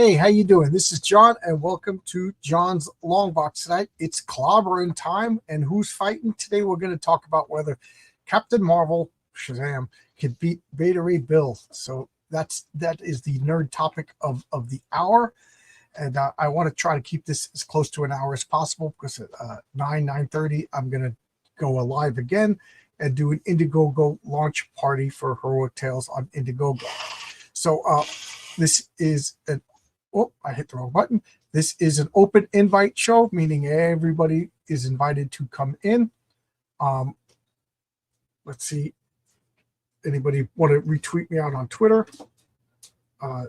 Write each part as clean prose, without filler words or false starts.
Hey, how you doing? This is John, and welcome to John's Long Box tonight. It's clobbering time, and who's fighting today? We're going to talk about whether Captain Marvel, Shazam, can beat Beta Ray Bill. So that is the nerd topic of the hour, and I want to try to keep this as close to an hour as possible because at 9:30 I'm going to go live again and do an Indiegogo launch party for Heroic Tales on Indiegogo. So this is an I hit the wrong button. This is an open invite show, meaning everybody is invited to come in. Let's see. Anybody want to retweet me out on Twitter? So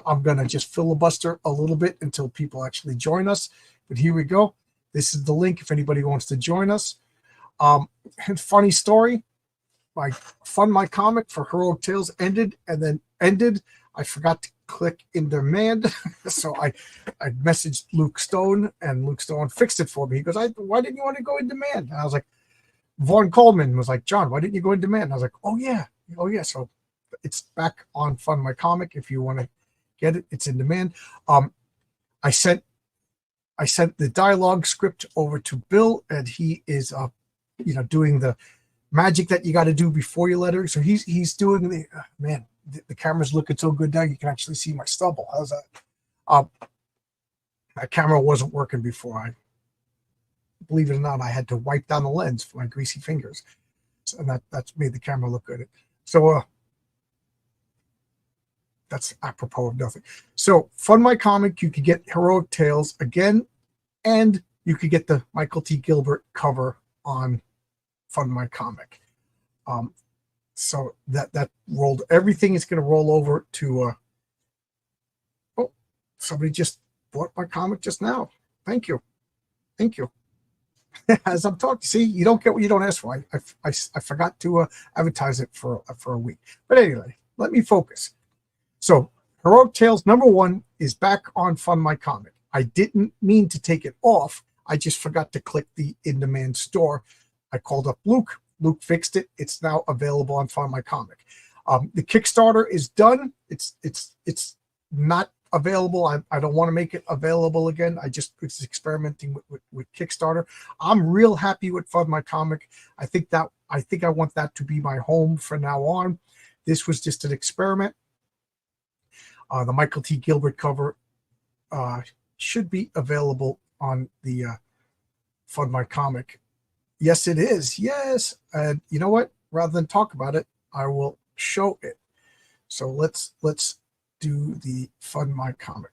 I'm going to just filibuster a little bit until people actually join us. But here we go. This is the link if anybody wants to join us. Funny story. My comic for Heroic Tales ended. I forgot to click in demand. So I messaged Luke Stone, and Luke Stone fixed it for me. He goes, why didn't you want to go in demand? And I was like, Vaughn Coleman was like, John, why didn't you go in demand? And I was like, oh yeah. So it's back on Fund My Comic. If you want to get it, it's in demand. I sent the dialogue script over to Bill, and he is doing the magic that you got to do before you let her. So he's doing the man. The camera's looking so good now you can actually see my stubble. How's that? That camera wasn't working before. I believe it or not, I had to wipe down the lens for my greasy fingers, and that's made the camera look good. So that's apropos of nothing. So Fund My Comic, you could get Heroic Tales again, and you could get the Michael T. Gilbert cover on Fund My Comic. So that rolled. Everything is going to roll over to. Somebody just bought my comic just now. Thank you. As I'm talking, see, you don't get what you don't ask for. I forgot to advertise it for a week. But anyway, let me focus. So Heroic Tales #1 is back on Fund My Comic. I didn't mean to take it off. I just forgot to click the in-demand store. I called up Luke. Luke fixed it. It's now available on Fund My Comic. The Kickstarter is done. It's not available. I don't want to make it available again. I just was experimenting with Kickstarter. I'm real happy with Fund My Comic. I think I want that to be my home from now on. This was just an experiment. The Michael T. Gilbert cover should be available on the Fund My Comic. Yes, it is. Yes. And you know what? Rather than talk about it, I will show it. So let's do the Fund My Comic.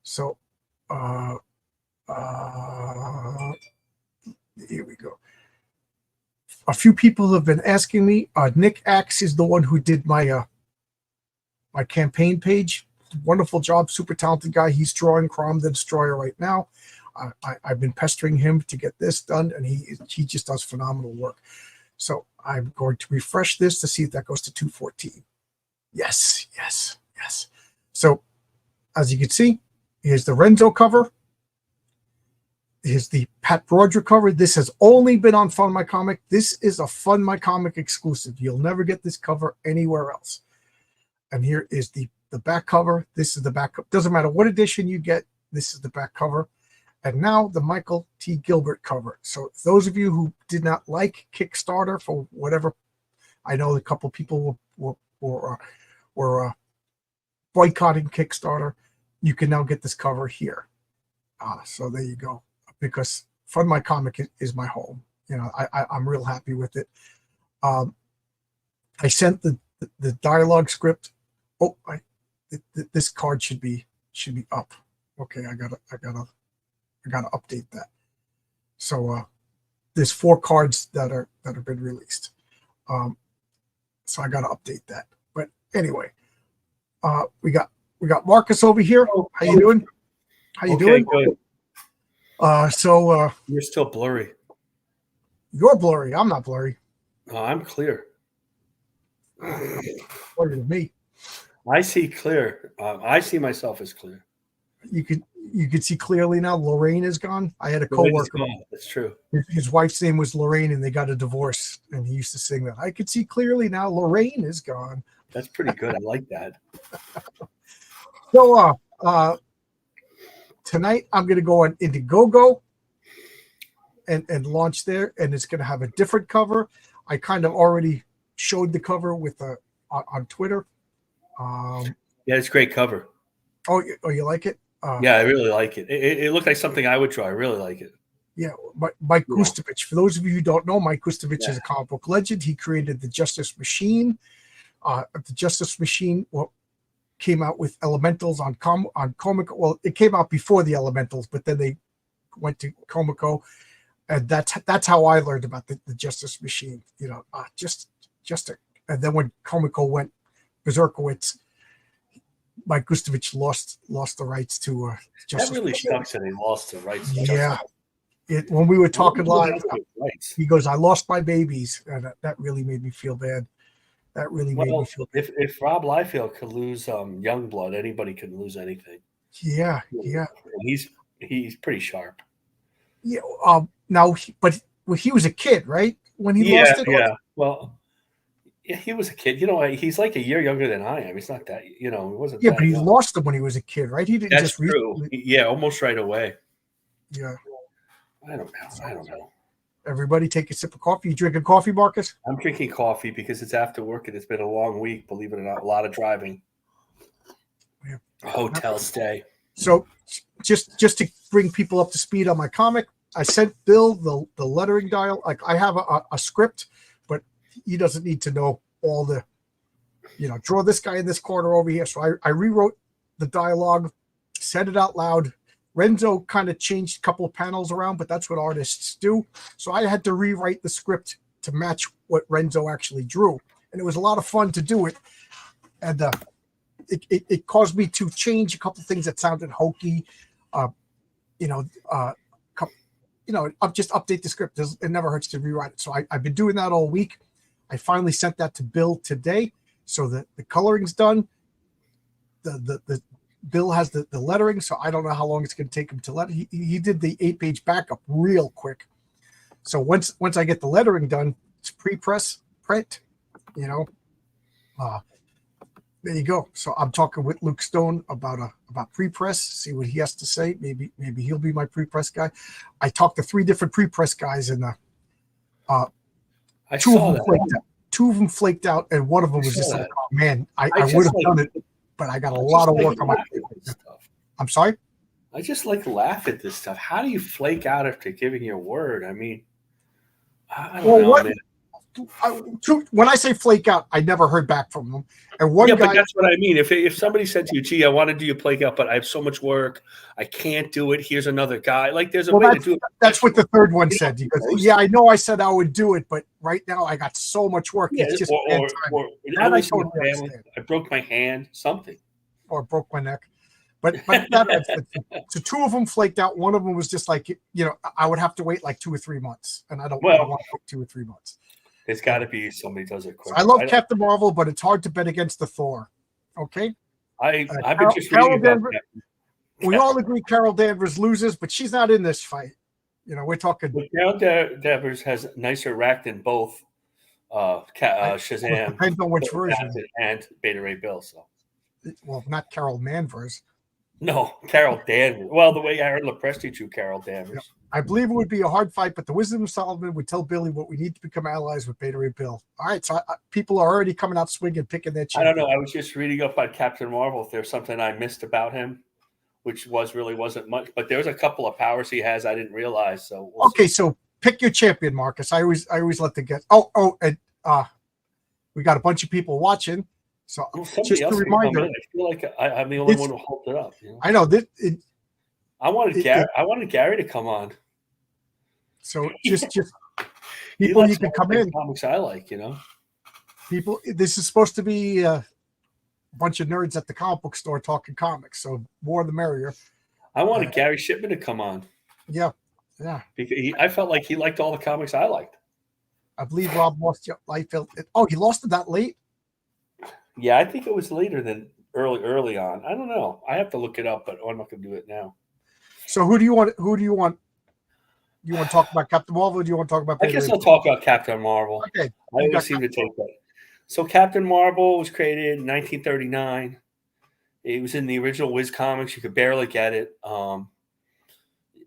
So here we go. A few people have been asking me. Nick Axe is the one who did my my campaign page. Wonderful job. Super talented guy. He's drawing Crom the Destroyer right now. I've been pestering him to get this done, and he just does phenomenal work. So I'm going to refresh this to see if that goes to 214. Yes. So as you can see, here's the Renzo cover. Here's the Pat Broderick cover. This has only been on Fund My Comic. This is a Fund My Comic exclusive. You'll never get this cover anywhere else. And here is the back cover. This is the back. Doesn't matter what edition you get. This is the back cover. And now the Michael T. Gilbert cover. So those of you who did not like Kickstarter for whatever, I know a couple people were boycotting Kickstarter. You can now get this cover here. So there you go. Because Fund My Comic is my home. I'm real happy with it. I sent the dialogue script. This card should be up. Okay, I gotta update that. So there's 4 cards that have been released. So I gotta update that. But anyway, we got Marcus over here. How you doing? Doing? Good. So you're still blurry. You're blurry. I'm not blurry. I'm clear. Blurry to me. I see clear. I see myself as clear. You could see clearly now. Lorraine is gone. I had a coworker. That's true. His wife's name was Lorraine, and they got a divorce. And he used to sing that. I could see clearly now. Lorraine is gone. That's pretty good. I like that. So tonight I'm going to go on Indiegogo and launch there, and it's going to have a different cover. I kind of already showed the cover with on Twitter. Yeah, it's a great cover. Oh, you like it? Yeah, I really like it. It looked like something I would draw. I really like it. Yeah, Mike Yeah. Gustovich. For those of you who don't know, Mike Gustovich Yeah. is a comic book legend. He created the Justice Machine. The Justice Machine came out with Elementals on Comic. Well, it came out before the Elementals, but then they went to Comico, and that's how I learned about the Justice Machine. You know, and then when Comico went Berserkowitz, Mike Gustovich lost the rights to Justice. That really sucks that he lost the rights. To Yeah. When we were talking live, rights. he goes, "I lost my babies," and that really made me feel bad. That really made me feel bad. If Rob Liefeld could lose Youngblood, anybody can lose anything. Yeah. And he's pretty sharp. Yeah. Now, he was a kid, right? When he lost it. Yeah. Well, yeah, he was a kid. You know, he's like a year younger than I am. He's not that. You know, he wasn't. Yeah, that but he young. lost them when he was a kid, right? He didn't That's just true. Yeah, almost right away. Yeah. I don't know. Everybody take a sip of coffee. You drinking coffee, Marcus? I'm drinking coffee because it's after work and it's been a long week. Believe it or not, a lot of driving. Yeah. Hotel stay. So, just to bring people up to speed on my comic, I sent Bill the lettering dial. Like, I have a script, but he doesn't need to know all the, draw this guy in this corner over here. So I rewrote the dialogue, said it out loud. Renzo kind of changed a couple of panels around, but that's what artists do. So I had to rewrite the script to match what Renzo actually drew. And it was a lot of fun to do it. And it caused me to change a couple of things that sounded hokey. I'll just update the script. It never hurts to rewrite it. So I've been doing that all week. I finally sent that to Bill today. So the coloring's done. The Bill has the lettering, so I don't know how long it's going to take him to let. He did the 8-page backup real quick. So once I get the lettering done, it's pre-press print. There you go. So I'm talking with Luke Stone about pre-press. See what he has to say. Maybe he'll be my pre-press guy. I talked to 3 different pre-press guys, and two of them flaked out, and one of them was just like, "Oh man, I would have done it." But I got a lot of work on my stuff. I'm sorry? I just laugh at this stuff. How do you flake out after giving your word? I mean, I don't know, man. When I say flake out, I never heard back from them. And one guy, but that's what I mean. If somebody said to you, "Gee, I want to do your flake out, but I have so much work, I can't do it. Here's another guy." Like, there's a way to do it. That's what the third one said. He goes, "Yeah, I know I said I would do it, but right now I got so much work. Yeah, it's just I broke my hand, something, or broke my neck." But that, so 2 of them flaked out. One of them was just like, I would have to wait like 2 or 3 months, and I don't want to wait 2 or 3 months. It's got to be somebody does it quick. I love Captain Marvel, but it's hard to bet against the Thor. Okay, I've been just reading about that. We all agree Carol Danvers loses, but she's not in this fight. We're talking. But Carol Danvers has a nicer rack than both Shazam. Depends on which version. And Beta Ray Bill. So, well, not Carol Danvers. No, Carol Danvers. Well, the way Aaron Lopresti drew Carol Danvers. I believe it would be a hard fight, but the Wisdom of Solomon would tell Billy what we need to become allies with Beta Ray Bill. All right, so people are already coming out swinging, picking their champion. I don't know. I was just reading up on Captain Marvel. If there's something I missed about him, which wasn't much, but there's a couple of powers he has I didn't realize. So so pick your champion, Marcus. I always let the guess. And we got a bunch of people watching. So just a reminder, I feel like I'm the only one who holds it up. I know that. I wanted Gary to come on. So just people, you can come in. Comics I like, People, this is supposed to be a bunch of nerds at the comic book store talking comics. So more the merrier. I wanted Gary Shipman to come on. Yeah. Because I felt like he liked all the comics I liked. I believe Rob lost Liefeld. Oh, he lost it that late? Yeah, I think it was later than early on. I don't know. I have to look it up, but I'm not going to do it now. So who do you want? Do you want to talk about Captain Marvel? Or do you want to talk about? I guess I'll talk about Captain Marvel. Okay. I always seem to take that. So Captain Marvel was created in 1939. It was in the original Wiz comics. You could barely get it.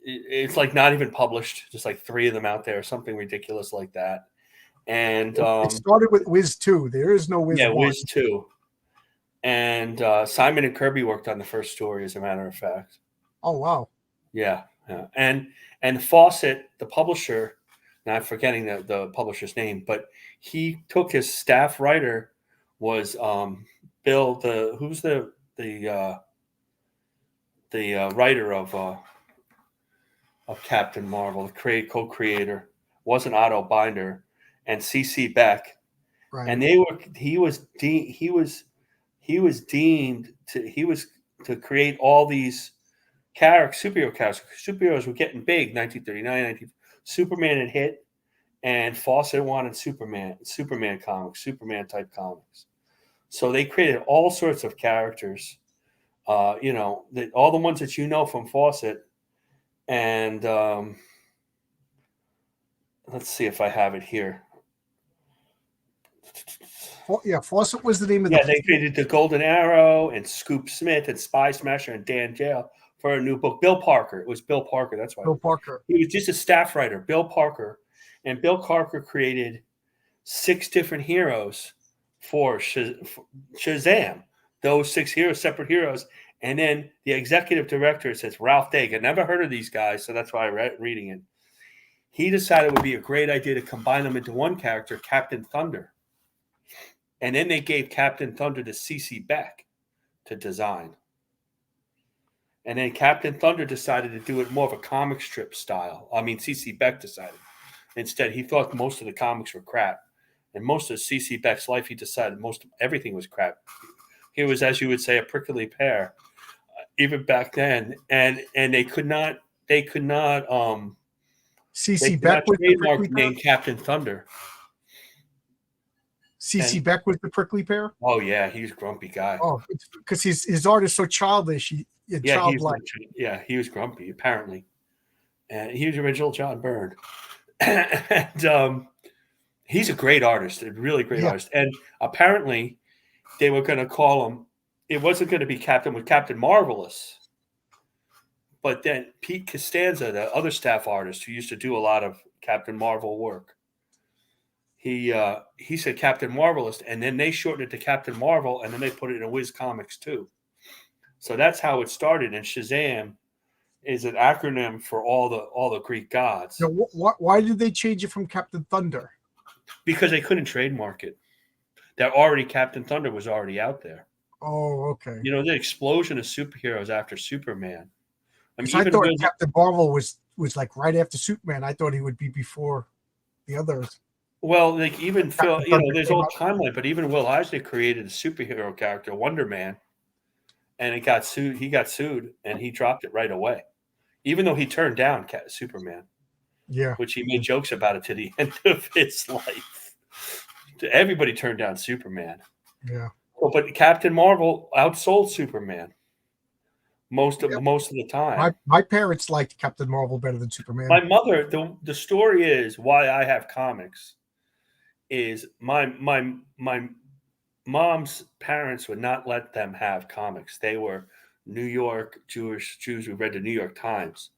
It's like not even published. Just like 3 of them out there, something ridiculous like that. And It started with Wiz 2. There is no Wiz 1. Wiz 2. And Simon and Kirby worked on the first story, as a matter of fact. Oh wow! Yeah. And Fawcett, the publisher, now I'm forgetting the publisher's name, but he took his staff writer was Bill, who's the writer of Captain Marvel, the co-creator, wasn't Otto Binder, and C.C. Beck, Right. and he was deemed to create all these superhero characters. Superheroes were getting big. 1939, Superman had hit, and Fawcett wanted Superman comics, Superman type comics. So they created all sorts of characters. All the ones that you know from Fawcett. And let's see if I have it here. Fawcett was the name of they created the Golden Arrow and Scoop Smith and Spy Smasher and Dan Jail for a new book. Bill Parker. It was Bill Parker. That's why. Bill Parker. He was just a staff writer, Bill Parker. And Bill Parker created 6 different heroes for Shazam. Those 6 heroes, separate heroes. And then the executive director says, Ralph Daigle. Never heard of these guys, so that's why I'm reading it. He decided it would be a great idea to combine them into one character, Captain Thunder. And then they gave Captain Thunder to C.C. Beck to design. And then Captain Thunder decided to do it more of a comic strip style. I mean, C.C. Beck decided. Instead, he thought most of the comics were crap. And most of C.C. Beck's life, he decided everything was crap. He was, as you would say, a prickly pear, even back then. And they could not C.C. Beck was the prickly pear? Name Captain Thunder. C.C. Beck was the prickly pear? Oh, yeah, he's a grumpy guy. Oh, because his art is so childish. Childlike. He was grumpy, apparently. And he was original John Byrne. And he's a great artist, a really great artist. And apparently they were going to call him, it wasn't going to be Captain Marvelous. But then Pete Costanza, the other staff artist who used to do a lot of Captain Marvel work, he said Captain Marvelous, and then they shortened it to Captain Marvel, and then they put it in Wiz Comics too. So that's how it started. And Shazam is an acronym for all the Greek gods. Now, why did they change it from Captain Thunder? Because they couldn't trademark it. Captain Thunder was already out there. Oh, okay. The explosion of superheroes after Superman. I thought Captain Marvel was like right after Superman. I thought he would be before the others. Well, like even Phil, there's a whole timeline, but even Will Eisner created a superhero character, Wonder Man, and it got sued. He got sued, and he dropped it right away, even though he turned down Superman. Yeah, which he made jokes about it to the end of his life. Everybody turned down Superman. Yeah, but Captain Marvel outsold Superman most of the time. My parents liked Captain Marvel better than Superman. My mother, the story is why I have comics. Is my mom's parents would not let them have comics. They were New York Jews who read the New York Times.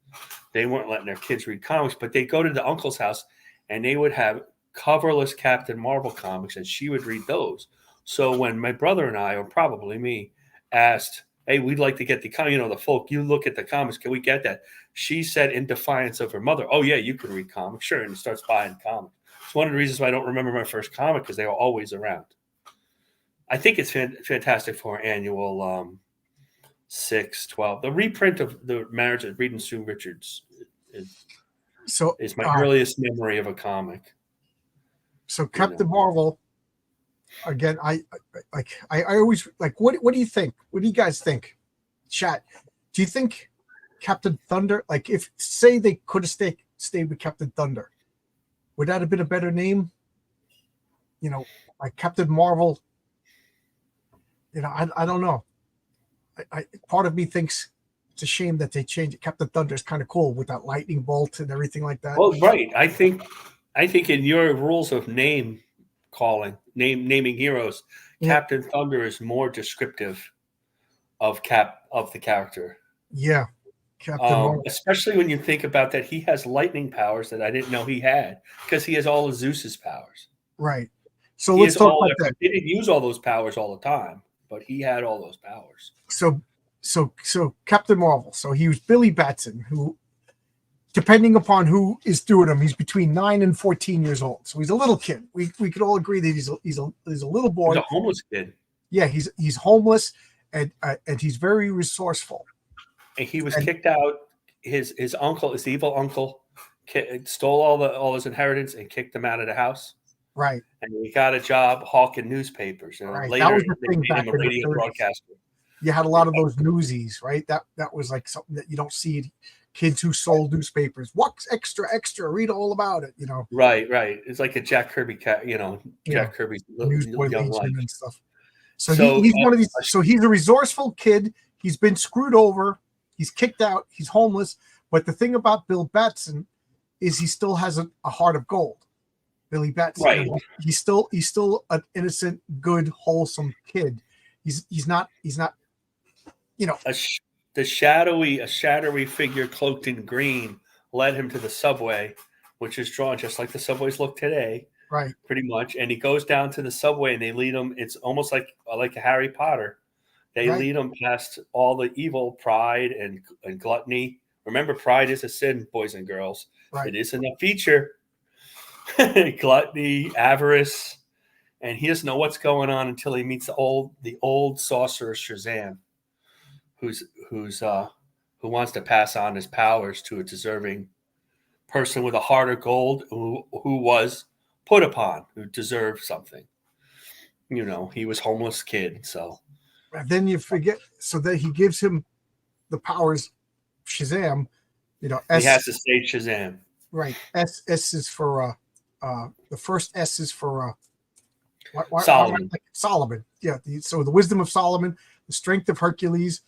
They weren't letting their kids read comics, but they'd go to the uncle's house and they would have coverless Captain Marvel comics, and she would read those. So when my brother and I, or probably me, asked, hey, we'd like to get the folk, you look at the comics, can we get that? She said in defiance of her mother, oh yeah, you can read comics, sure, and starts buying comics. It's one of the reasons why I don't remember my first comic, because they were always around. I think it's Fantastic Four annual 6, 12. The reprint of the Marriage of Reed and Sue Richards is my earliest memory of a comic. So Captain Marvel, again, I always like. What do you think? What do you guys think? Chat. Do you think Captain Thunder, like if say they could have stayed with Captain Thunder, would that have been a better name? Like Captain Marvel. I don't know. I part of me thinks it's a shame that they changed it. Captain Thunder is kind of cool with that lightning bolt and everything like that. Well, right. I think in your rules of naming heroes, Captain Thunder is more descriptive of the character. Yeah, Captain Marvel. Especially when you think about that, he has lightning powers that I didn't know he had, because he has all of Zeus's powers. Right. So He let's has talk all. about that. He didn't use all those powers all the time, but he had all those powers. So Captain Marvel. So he was Billy Batson, who, depending upon who is doing him, he's between 9 and 14 years old. So he's a little kid. We could all agree that he's a little boy. He's a homeless kid. Yeah, he's homeless and he's very resourceful. And he was kicked out. His uncle, his evil uncle, stole all his inheritance and kicked him out of the house. Right. And he got a job hawking newspapers. And right. later, That was the they thing made back him a in the radio 30s. broadcaster. You had a lot of those newsies, right? That was like something that you don't see. Kids who sold newspapers. What's extra? Read all about it. Right. It's like a Jack Kirby Jack Kirby's Newsboy young Legion life and stuff. So he's one of these. So he's a resourceful kid. He's been screwed over. He's kicked out. He's homeless. But the thing about Bill Batson is he still has a heart of gold. Billy Batson. Right. He's still an innocent, good, wholesome kid. He's not. A shadowy figure cloaked in green led him to the subway, which is drawn just like the subways look today. Right. Pretty much. And he goes down to the subway and they lead him. It's almost like a Harry Potter. They lead him past all the evil, pride and gluttony. Remember, pride is a sin, boys and girls. Right. It isn't a feature. Gluttony, avarice, and he doesn't know what's going on until he meets the old sorcerer Shazam, who wants to pass on his powers to a deserving person with a heart of gold who was put upon, who deserved something. He was homeless kid, so. And then you forget, so that he gives him the powers, Shazam. He has to say Shazam. Right. S is for the first S is for Solomon. Solomon. Yeah. So the wisdom of Solomon, the strength of Hercules,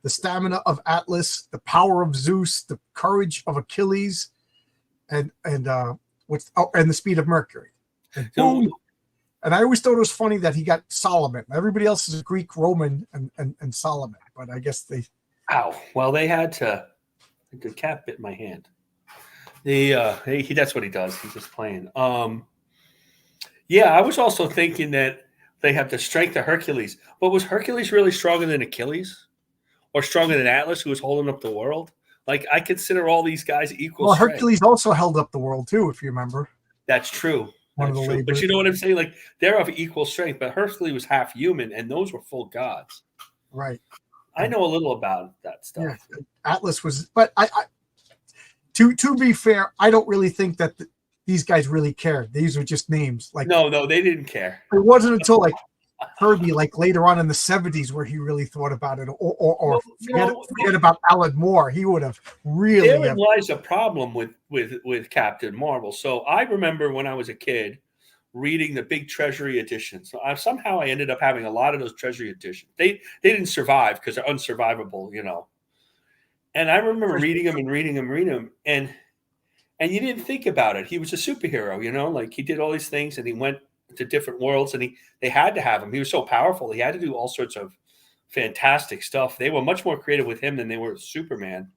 the stamina of Atlas, the power of Zeus, the courage of Achilles, and the speed of Mercury. And boom. And I always thought it was funny that he got Solomon. Everybody else is Greek, Roman, and Solomon. But I guess they. Ow. Well, they had to. The cat bit my hand. That's what he does. He's just playing. Yeah, I was also thinking that they have the strength of Hercules. But was Hercules really stronger than Achilles? Or stronger than Atlas, who was holding up the world? Like, I consider all these guys equal. Well, strength. Hercules also held up the world, too, if you remember. That's true. But you know what I'm saying? Like, they're of equal strength, but Hercules was half human, and those were full gods. Right. I know a little about that stuff. Yeah, Atlas was, but to be fair, I don't really think that these guys really cared. These were just names. Like, no, they didn't care. It wasn't until like Kirby, like later on in the 70s, where he really thought about it, or forget about Alan Moore. He would have really. There lies a problem with Captain Marvel. So I remember when I was a kid reading the big Treasury editions. So somehow I ended up having a lot of those Treasury editions. They didn't survive because they're unsurvivable, And I remember reading them, and you didn't think about it. He was a superhero, like he did all these things, and he went to different worlds, and they had to have him. He was so powerful. He had to do all sorts of fantastic stuff. They were much more creative with him than they were with Superman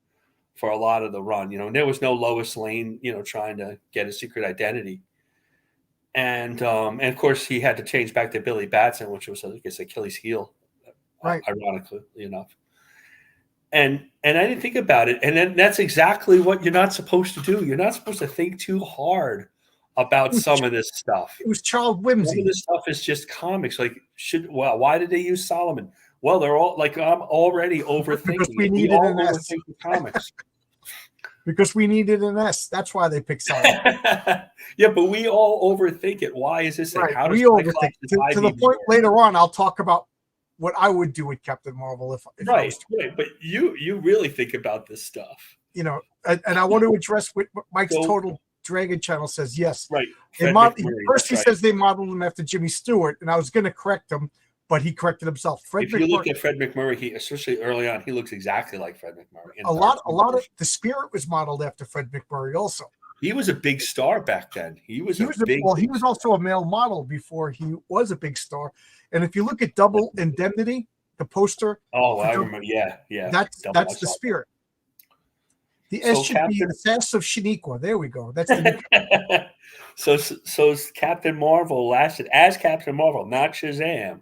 for a lot of the run. There was no Lois Lane, trying to get a secret identity. And of course, he had to change back to Billy Batson, which was, I guess, Achilles' heel, right? Ironically enough. And I didn't think about it. And then that's exactly what you're not supposed to do. You're not supposed to think too hard about some of this stuff. It was child whimsy. Some of this stuff is just comics. Like, why did they use Solomon? Well, they're all like, I'm already overthinking. Because we needed an S. Comics. Because we needed an S. That's why they picked Solomon. Yeah, but we all overthink it. Why is this? Right. How does we overthink it. To the point later on, I'll talk about what I would do with Captain Marvel if right. But you really think about this stuff. And I want to address what Mike's Total Dragon channel says. Yes. Right. First he says they modeled him after Jimmy Stewart, and I was going to correct him, but he corrected himself. If you look at Fred McMurray, especially early on, he looks exactly like Fred McMurray. A lot of the Spirit was modeled after Fred McMurray also. He was a big star back then. He was also a male model before he was a big star. And if you look at Double Indemnity, the poster. Oh, For I Double, remember. Yeah, yeah. that's Double, I the saw spirit. The S So should be Captain, Sass of Shaniqua. There we go. That's the new. so Captain Marvel lasted as Captain Marvel, not Shazam,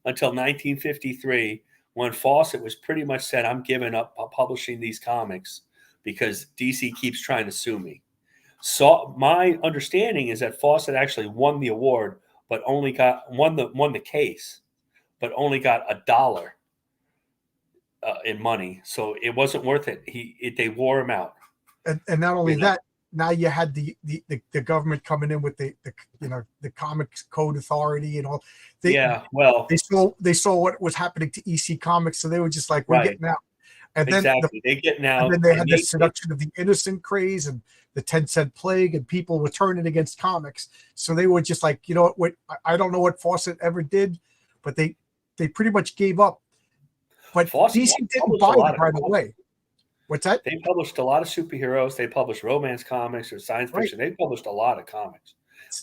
until 1953, when Fawcett was pretty much said, "I'm giving up publishing these comics because DC keeps trying to sue me." So my understanding is that Fawcett actually won the award, but only won the case, but only got $1 in money, so it wasn't worth it. They wore him out. And not only You know? that, now you had the government coming in with the Comics Code Authority and all. Yeah, well, They saw what was happening to EC Comics, so they were just like, we're right, getting out. And then exactly. They get and now, then they and had the seduction of the innocent craze and the 10-cent plague, and people were turning against comics. So they were just like, you know what? I don't know what Fawcett ever did, but they pretty much gave up. But Fawcett DC didn't published a buy lot it of right comics. away. What's that? They published a lot of superheroes. They published romance comics or science Right. fiction. They published a lot of comics,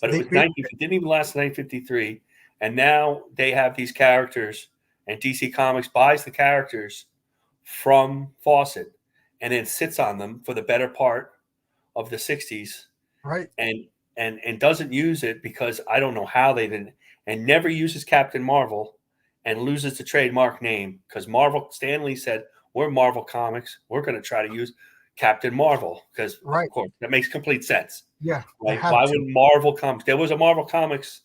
but They, it didn't even last 1953. And now they have these characters, and DC Comics buys the characters from Fawcett and then sits on them for the better part of the 60s, right. and doesn't use it because I don't know how they didn't, and never uses Captain Marvel and loses the trademark name because Stan Lee said, we're Marvel Comics. We're going to try to use Captain Marvel because, Right. of course, that makes complete sense. Yeah. Right? Why would Marvel Comics? There was a Marvel Comics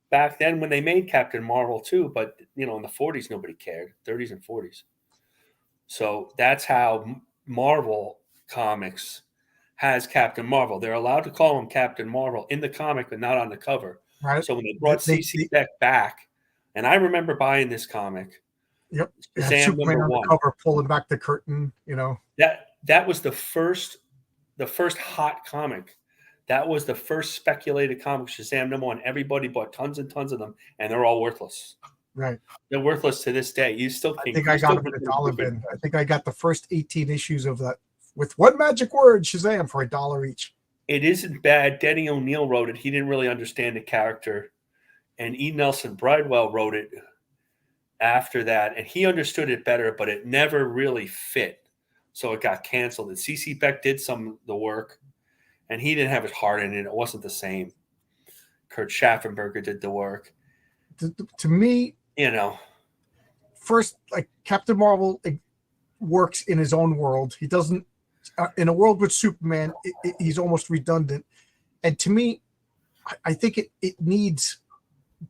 back then when they made Captain Marvel too, but in the 40s nobody cared, 30s and 40s. So that's how Marvel Comics has Captain Marvel. They're allowed to call him Captain Marvel in the comic, but not on the cover. Right. So when they brought CC Beck back, and I remember buying this comic. Yep. Shazam Superman on #1. the cover pulling back the curtain, That was the first hot comic. That was the first speculated comic, Shazam #1. Everybody bought tons and tons of them, and they're all worthless. Right. They're worthless to this day. You still can't. I think I got them at $1 bin. I think I got the first 18 issues of that with one magic word, Shazam, for $1 each. It isn't bad. Denny O'Neil wrote it. He didn't really understand the character. And E. Nelson Bridewell wrote it after that, and he understood it better, but it never really fit. So it got canceled. And C.C. Beck did some of the work, and he didn't have his heart in it. It wasn't the same. Kurt Schaffenberger did the work. To me, first, like Captain Marvel works in his own world. He doesn't, in a world with Superman, he's almost redundant. And to me, I think it needs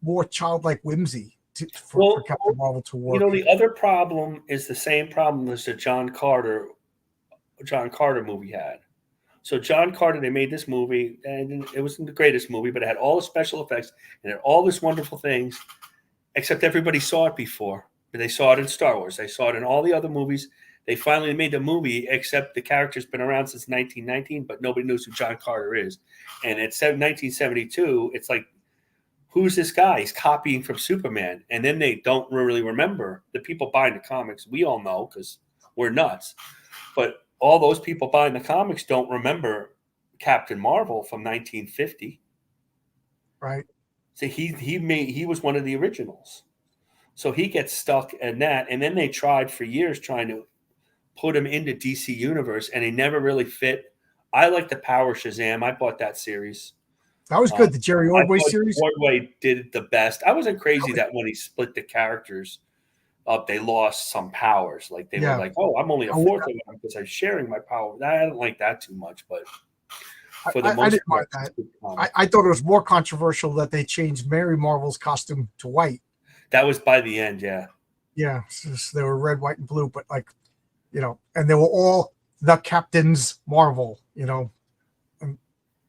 more childlike whimsy for Captain Marvel to work. The other problem is the same problem as the John Carter movie had. So John Carter, they made this movie, and it wasn't the greatest movie, but it had all the special effects and it had all this wonderful things, except everybody saw it before. They saw it in Star Wars. They saw it in all the other movies. They finally made the movie, except the character's been around since 1919, but nobody knows who John Carter is. And at 1972, it's like, who's this guy? He's copying from Superman. And then they don't really remember. The people buying the comics, we all know because we're nuts. But all those people buying the comics don't remember Captain Marvel from 1950. Right. So he was one of the originals. So he gets stuck in that. And then they tried for years trying to put him into DC Universe, and he never really fit. I like the Power Shazam. I bought that series. That was good. The Jerry Ordway series. Ordway did the best. I wasn't crazy that when he split the characters up, they lost some powers. Like they were like, "Oh, I'm only a fourth of them because I'm sharing my power." I didn't like that too much, but for the most part, I didn't mind that. I thought it was more controversial that they changed Mary Marvel's costume to white. That was by the end, yeah. Yeah, so they were red, white, and blue, but and they were all the Captains Marvel,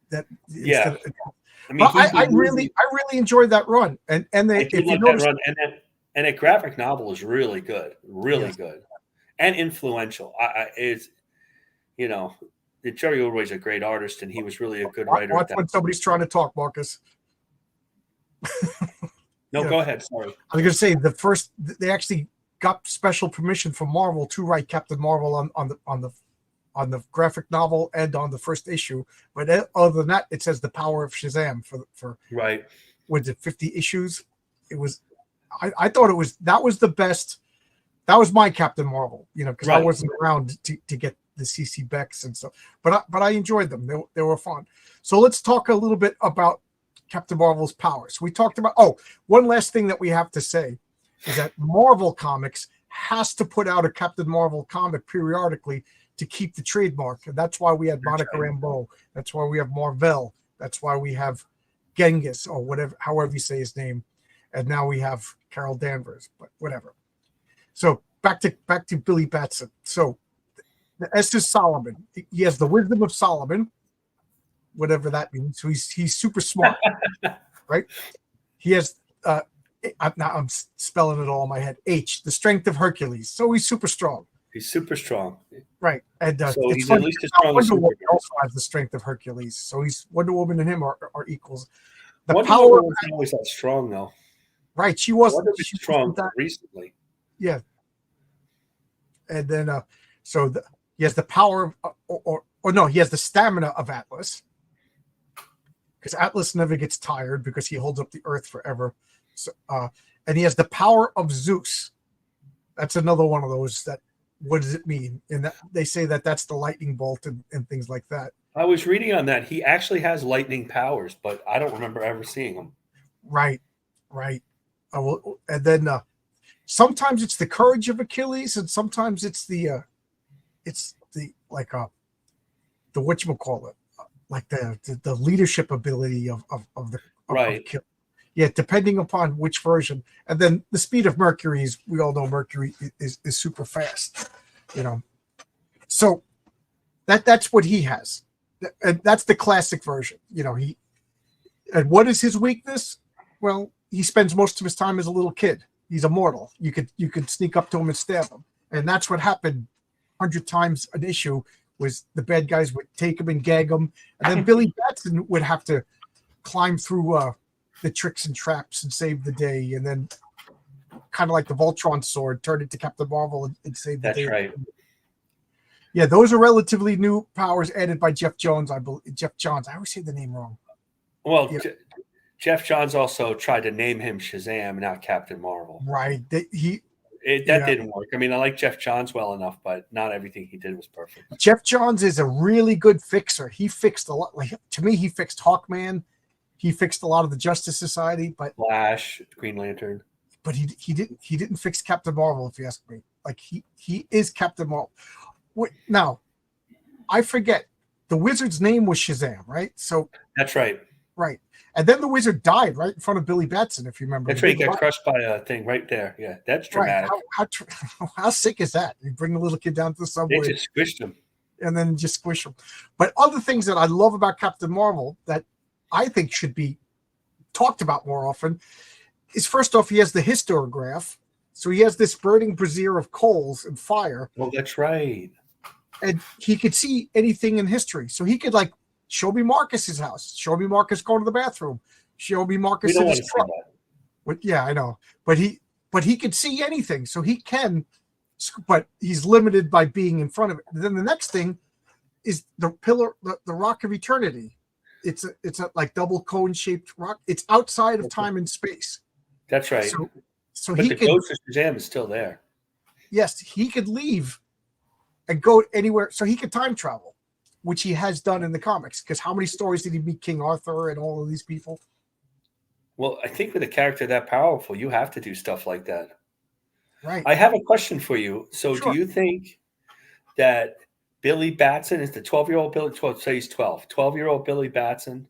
that I mean, I really enjoyed that run, and they if you notice, that run, and a graphic novel is really good, good, and influential. It's the Jerry Ordway's a great artist, and he was really a good writer. Watch when somebody's trying to talk, Marcus. No, go ahead. Sorry, I was going to say they actually got special permission from Marvel to write Captain Marvel on the graphic novel and on the first issue, but other than that, it says the Power of Shazam for right. Was it 50 issues? It was. I thought that was the best that was my Captain Marvel, because I Right. wasn't around to get the CC Becks and stuff. But I enjoyed them. They were fun. So let's talk a little bit about Captain Marvel's powers. We talked about one last thing that we have to say is that Marvel Comics has to put out a Captain Marvel comic periodically to keep the trademark. And that's why we had Monica Rambeau. That's why we have Marvel. That's why we have Genghis or whatever, however you say his name. And now we have Carol Danvers, but whatever. So back to Billy Batson. So the S is Solomon. He has the wisdom of Solomon, whatever that means. So he's super smart, right? He has I'm spelling it all in my head. H, the strength of Hercules. So he's super strong. He's super strong. Right. And so it's he's funny, at least as strong as Wonder Woman Superman. also has the strength of Hercules. So he's Wonder Woman and him are equals. The Wonder power Woman wasn't always that strong, though. right. She wasn't Wonder Woman's strong that recently. yeah. And then he has the power of, or no, he has the stamina of Atlas. Because Atlas never gets tired because he holds up the earth forever. So and he has the power of Zeus. That's another one of those that what does it mean? And that they say that that's the lightning bolt and things like that. I was reading on that. He actually has lightning powers, but I don't remember ever seeing them. Right. And then sometimes it's the courage of Achilles, and sometimes it's the whatchamacallit, like the leadership ability of right. Achilles. Yeah, depending upon which version. And then the speed of Mercury is, we all know Mercury is super fast, So that's what he has. And that's the classic version. And what is his weakness? Well, he spends most of his time as a little kid. He's immortal. You could sneak up to him and stab him. And that's what happened 100 times an issue was the bad guys would take him and gag him. And then Billy Batson would have to climb through the tricks and traps and save the day. And then kind of like the Voltron sword, turn it to Captain Marvel and save the day. That's right. Yeah, those are relatively new powers added by Jeff Jones, I believe. Jeff Johns. I always say the name wrong. Well, yeah. Jeff Johns also tried to name him Shazam, not Captain Marvel. Right. That didn't work. I mean, I like Jeff Johns well enough, but not everything he did was perfect. Jeff Johns is a really good fixer. He fixed a lot. Like to me, he fixed Hawkman. He fixed a lot of the Justice Society, but Flash, Green Lantern. But he didn't fix Captain Marvel, if you ask me. Like he is Captain Marvel. Now, I forget. The wizard's name was Shazam, right? So that's right. Right. And then the wizard died right in front of Billy Batson, if you remember. That's right. He got crushed by a thing right there. Yeah, that's dramatic. Right. How sick is that? You bring the little kid down to the subway. They just squished him. And then just squish him. But other things that I love about Captain Marvel that I think should be talked about more often is, first off, he has the histograph. So he has this burning brazier of coals and fire. Oh, that's right. And he could see anything in history. So he could show me Marcus's house. Show me Marcus going to the bathroom. Show me Marcus in his truck. Yeah, I know. But he could see anything. So he can, but he's limited by being in front of it. And then the next thing is the pillar, the rock of eternity. It's a like double cone shaped rock. It's outside of time and space. That's right. So but he the could, ghost of Shazam is still there. Yes, he could leave and go anywhere. So he could time travel, which he has done in the comics. Because how many stories did he meet King Arthur and all of these people? Well, I think with a character that powerful, you have to do stuff like that. Right. I have a question for you. So Sure. Do you think that Billy Batson is the 12-year-old Billy, say he's 12, 12-year-old Billy Batson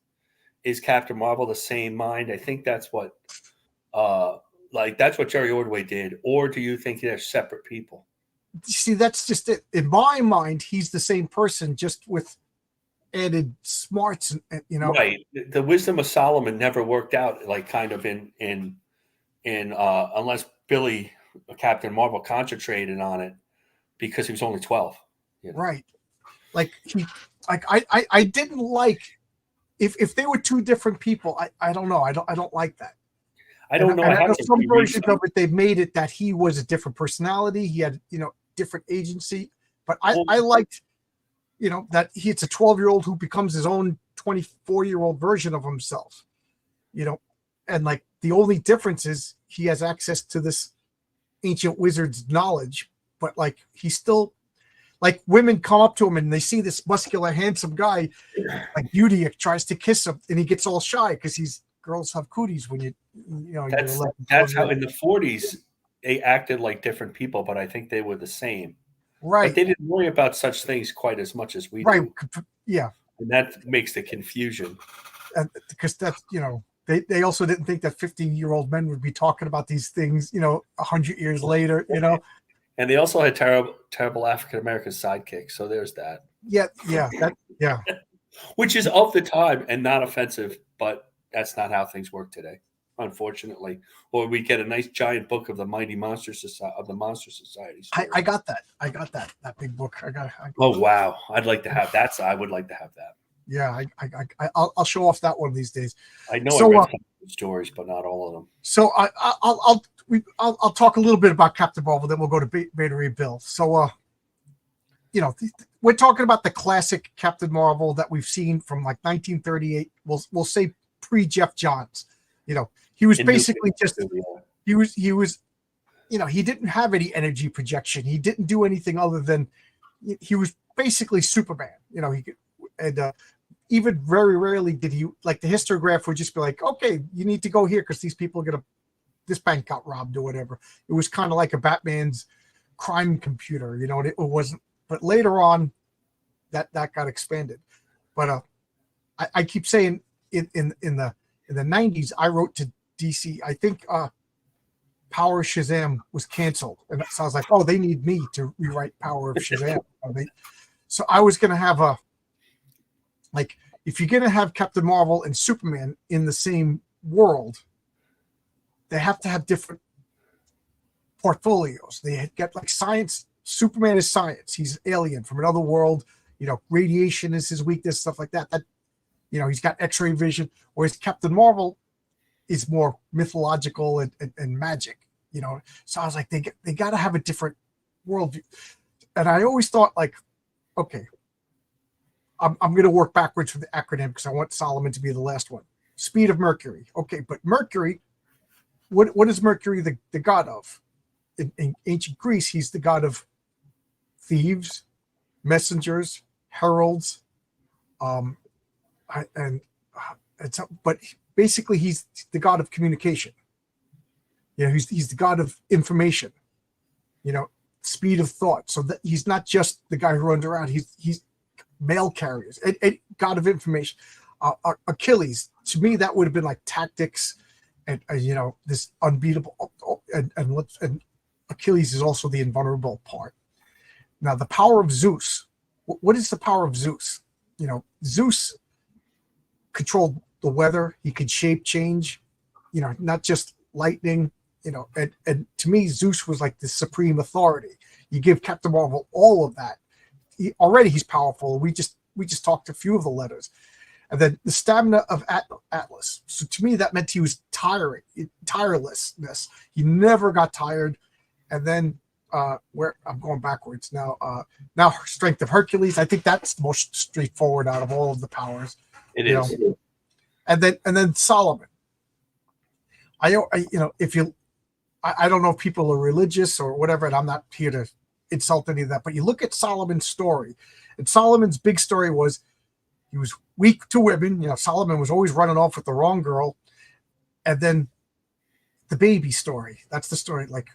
is Captain Marvel, the same mind? I think that's what that's what Jerry Ordway did. Or do you think they're separate people? See, that's just it. In my mind, he's the same person, just with added smarts and Right. The wisdom of Solomon never worked out, kind of in unless Billy Captain Marvel concentrated on it because he was only 12. Right. I didn't like if they were two different people. I don't know. I don't like that. I don't know. I know some versions of it they've made it that he was a different personality. He had different agency. But I liked that it's a 12-year-old who becomes his own 24-year-old version of himself. And the only difference is he has access to this ancient wizard's knowledge, but like he's still like women come up to him and they see this muscular, handsome guy like Udiak tries to kiss him and he gets all shy because girls have cooties when you're That's 11, that's 12 how years in the 40s they acted like different people, but I think they were the same. But right, they didn't worry about such things quite as much as we right, do, yeah, and that makes the confusion. because that's they also didn't think that 15-year-old men would be talking about these things 100 years later. And they also had terrible African American sidekicks, so there's that. Yeah, Which is of the time and not offensive, but that's not how things work today, unfortunately. Or we get a nice giant book of the Mighty Monster Society of the Monster Society stories. I got that big book. Oh wow, I'd like to have that. I would like to have that. Yeah, I'll show off that one of these days. I know So, I read some of the stories, but not all of them. So I'll talk a little bit about Captain Marvel, then we'll go to Beta Ray Bill. So we're talking about the classic Captain Marvel that we've seen from like 1938. We'll say pre Jeff Johns. He was basically just he was he didn't have any energy projection. He didn't do anything other than he was basically Superman. He could, and even very rarely did he, like, the histograph would just be like, okay, you need to go here because these people are this bank got robbed or whatever. It was kind of like a Batman's crime computer, it wasn't. But later on, that got expanded. But I keep saying in the 90s, I wrote to DC. I think Power of Shazam was canceled, and so I was like, oh, they need me to rewrite Power of Shazam. So I was going to have if you're going to have Captain Marvel and Superman in the same world, they have to have different portfolios. They get like science. Superman is science. He's alien from another world. Radiation is his weakness, stuff like that. He's got X-ray vision, whereas Captain Marvel is more mythological and magic. So I was like, they got to have a different worldview. And I always thought, like, okay, I'm going to work backwards from the acronym because I want Solomon to be the last one. Speed of Mercury. Okay, but Mercury, what is Mercury the god of? In ancient Greece, he's the god of thieves, messengers, heralds, but basically he's the god of communication. He's the god of information. Speed of thought. So that he's not just the guy who runs around. He's mail carriers and god of information. Achilles, to me, that would have been like tactics and this unbeatable. And Achilles is also the invulnerable part. Now, the power of Zeus. What is the power of Zeus? Zeus controlled the weather. He could shape change. Not just lightning. And to me, Zeus was like the supreme authority. You give Captain Marvel all of that. He's powerful. We just talked a few of the letters. And then the stamina of Atlas. So to me, that meant he was tirelessness. He never got tired. And then where I'm going backwards now. Now strength of Hercules. I think that's the most straightforward out of all of the powers. It is. And then Solomon. I don't know if people are religious or whatever, and I'm not here to insult any of that. But you look at Solomon's story, and Solomon's big story was he was weak to women. Solomon was always running off with the wrong girl. And then the baby story. That's the story, like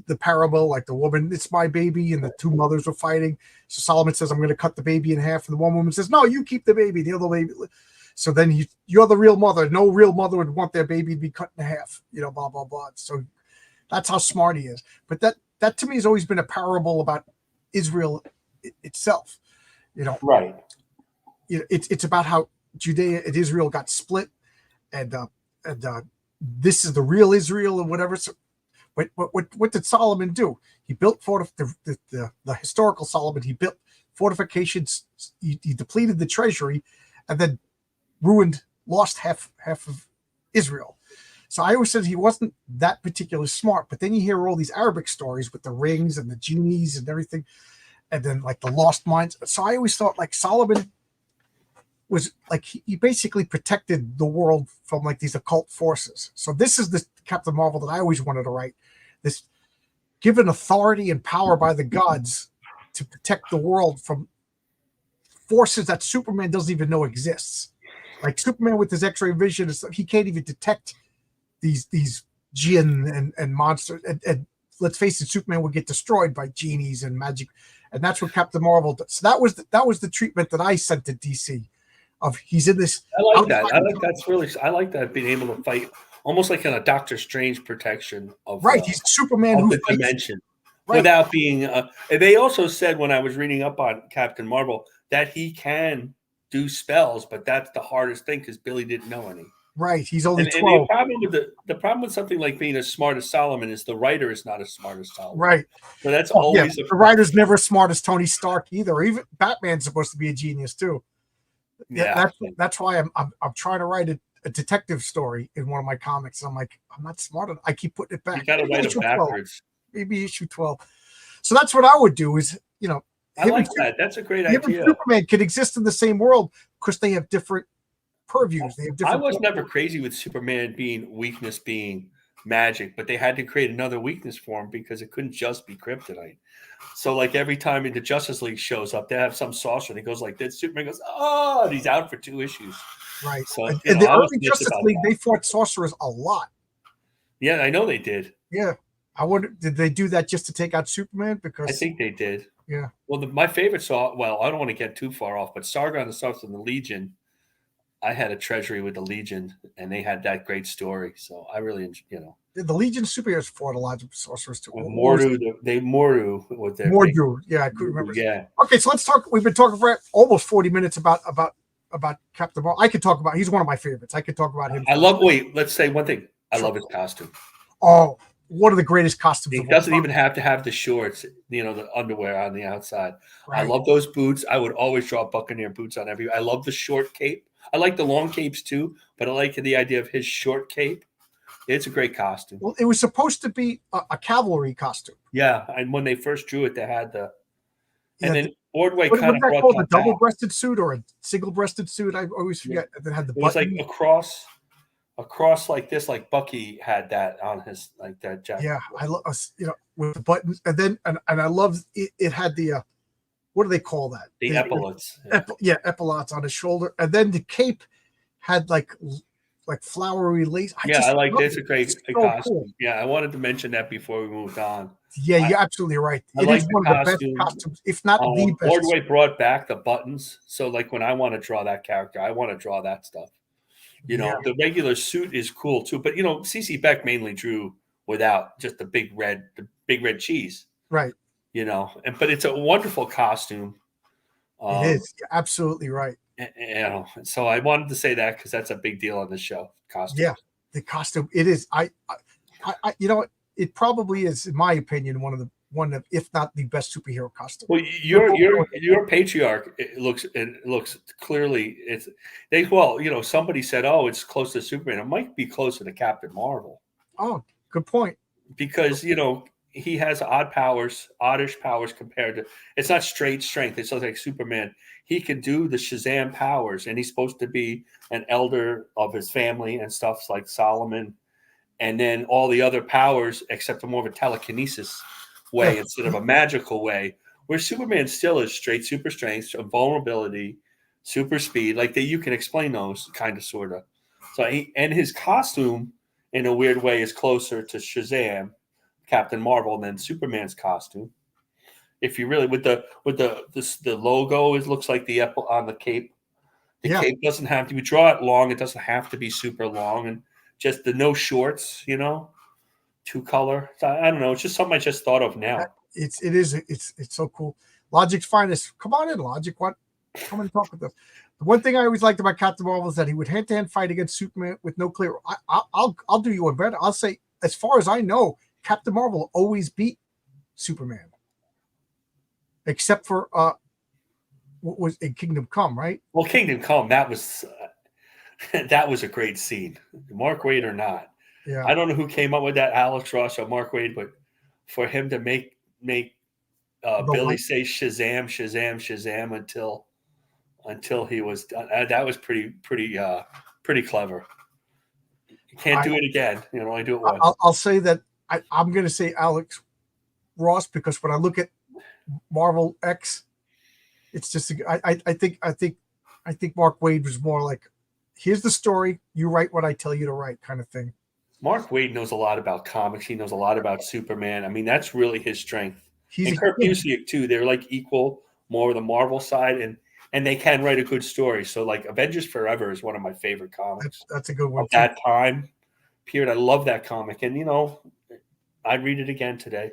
the parable, like the woman, it's my baby, and the two mothers were fighting. So Solomon says, I'm going to cut the baby in half. And the one woman says, no, you keep the baby. The other baby. So then you're the real mother. No real mother would want their baby to be cut in half, blah, blah, blah. So that's how smart he is. But that to me has always been a parable about Israel itself. Right. It's about how Judea and Israel got split, and this is the real Israel and whatever. So, what did Solomon do? He built the historical Solomon. He built fortifications. He depleted the treasury, and then lost half of Israel. So I always said he wasn't that particularly smart. But then you hear all these Arabic stories with the rings and the genies and everything, and then like the lost mines. So I always thought like Solomon was like he basically protected the world from like these occult forces. So this is the Captain Marvel that I always wanted to write. This given authority and power by the gods to protect the world from forces that Superman doesn't even know exists. Like Superman with his X-ray vision, he can't even detect these jinn and monsters. And let's face it, Superman would get destroyed by genies and magic, and that's what Captain Marvel does. So that was the treatment that I sent to DC. Of he's in this. I like that. I like that being able to fight almost like in a Doctor Strange protection of right. He's Superman who the fights, dimension right. without being. They also said when I was reading up on Captain Marvel that he can do spells, but that's the hardest thing because Billy didn't know any. Right, he's only And 12. the problem with something like being as smart as Solomon is the writer is not as smart as Solomon. Right. So that's always the writer's never as smart as Tony Stark either. Even Batman's supposed to be a genius too. Yeah, that's why I'm trying to write a detective story in one of my comics. And I'm like, I'm not smart enough. I keep putting it back. You got to write it backwards. Maybe issue 12. So that's what I would do. Is I like that. That's a great idea. Superman could exist in the same world because they have different purviews. They have different. I was never crazy with Superman being weakness being magic, but they had to create another weakness for him because it couldn't just be kryptonite. So, like every time the Justice League shows up, they have some sorcerer that goes like this. Superman goes, "Oh!" And he's out for 2 issues. Right. So, and the early Justice League, they fought sorcerers a lot. Yeah, I know they did. Yeah, I wonder, did they do that just to take out Superman? Because I think they did. Yeah. Well, my favorite well, I don't want to get too far off, but Sargon the South and the Legion. I had a treasury with the Legion, and they had that great story. So I really, the Legion superheroes fought a lot of sorcerers too. Mordu with their Mordu. Yeah, I couldn't remember. Yeah. Okay, so let's talk. We've been talking for almost 40 minutes about Captain Marvel. I could talk about. He's one of my favorites. I could talk about him. Let's say one thing. I love his costume. Oh, one of the greatest costumes. He doesn't even have to have the shorts, the underwear on the outside. Right. I love those boots. I would always draw Buccaneer boots on I love the short cape. I like the long capes too, but I like the idea of his short cape. It's a great costume. Well, it was supposed to be a cavalry costume. Yeah, and when they first drew it, they had and then Ordway kind of brought called a double-breasted suit or a single-breasted suit. I always forget. Yeah. That had the. It was like across like this, like Bucky had that on his that jacket. Yeah, I love with the buttons, and then and I love it. It had the what do they call that? The epaulets. Epaulets on his shoulder, and then the cape had like flowery lace. I like this. A great costume. Cool. Yeah, I wanted to mention that before we moved on. Yeah, you're absolutely right. It is one of the best costumes, if not the best. Ordway brought back the buttons, so like when I want to draw that character, I want to draw that stuff. The regular suit is cool too, but CC Beck mainly drew without just the big red cheese, right? But it's a wonderful costume. It is. You're absolutely right. So I wanted to say that because that's a big deal on the show. Costume. Yeah, the costume. It is. I it probably is, in my opinion, one of, if not the best superhero costume. Well, your patriarch. It looks clearly. Somebody said, "Oh, it's close to Superman." It might be closer to Captain Marvel. Oh, good point. Because he has oddish powers compared to. It's not straight strength. It's like Superman. He can do the Shazam powers, and he's supposed to be an elder of his family and stuff like Solomon, and then all the other powers except more of a telekinesis way instead of a magical way. Where Superman still is straight super strength, vulnerability, super speed. Like you can explain those kind of sort of. So and his costume in a weird way is closer to Shazam, Captain Marvel, than Superman's costume. If you really with the logo, it looks like the apple on the cape. The cape doesn't have to. You draw it long. It doesn't have to be super long, and just the no shorts. 2-color. So I don't know. It's just something I just thought of now. It's so cool. Logic's finest. Come on in, Logic. What? Come and talk with us. The one thing I always liked about Captain Marvel is that he would hand-to-hand fight against Superman with no clear. I'll do you one better. I'll say, as far as I know, Captain Marvel always beat Superman. Except for what was in Kingdom Come, right? Well, Kingdom Come, that was a great scene. Mark Waid or not. Yeah. I don't know who came up with that, Alex Ross or Mark Waid, but for him to make Billy say Shazam, Shazam, Shazam until he was done, that was pretty clever. You can't do it again. Only do it once. I'll say that I'm going to say Alex Ross, because when I look at Marvel X, it's just I think Mark Waid was more like, here's the story, you write what I tell you to write, kind of thing. Mark Waid knows a lot about comics. He knows a lot about Superman. I mean, that's really his strength. He's And a Kurt kid. Busiek too. They're like equal, more of the Marvel side, and they can write a good story. So like Avengers Forever is one of my favorite comics That's a good one of too. that time period. I love that comic, and I'd read it again today.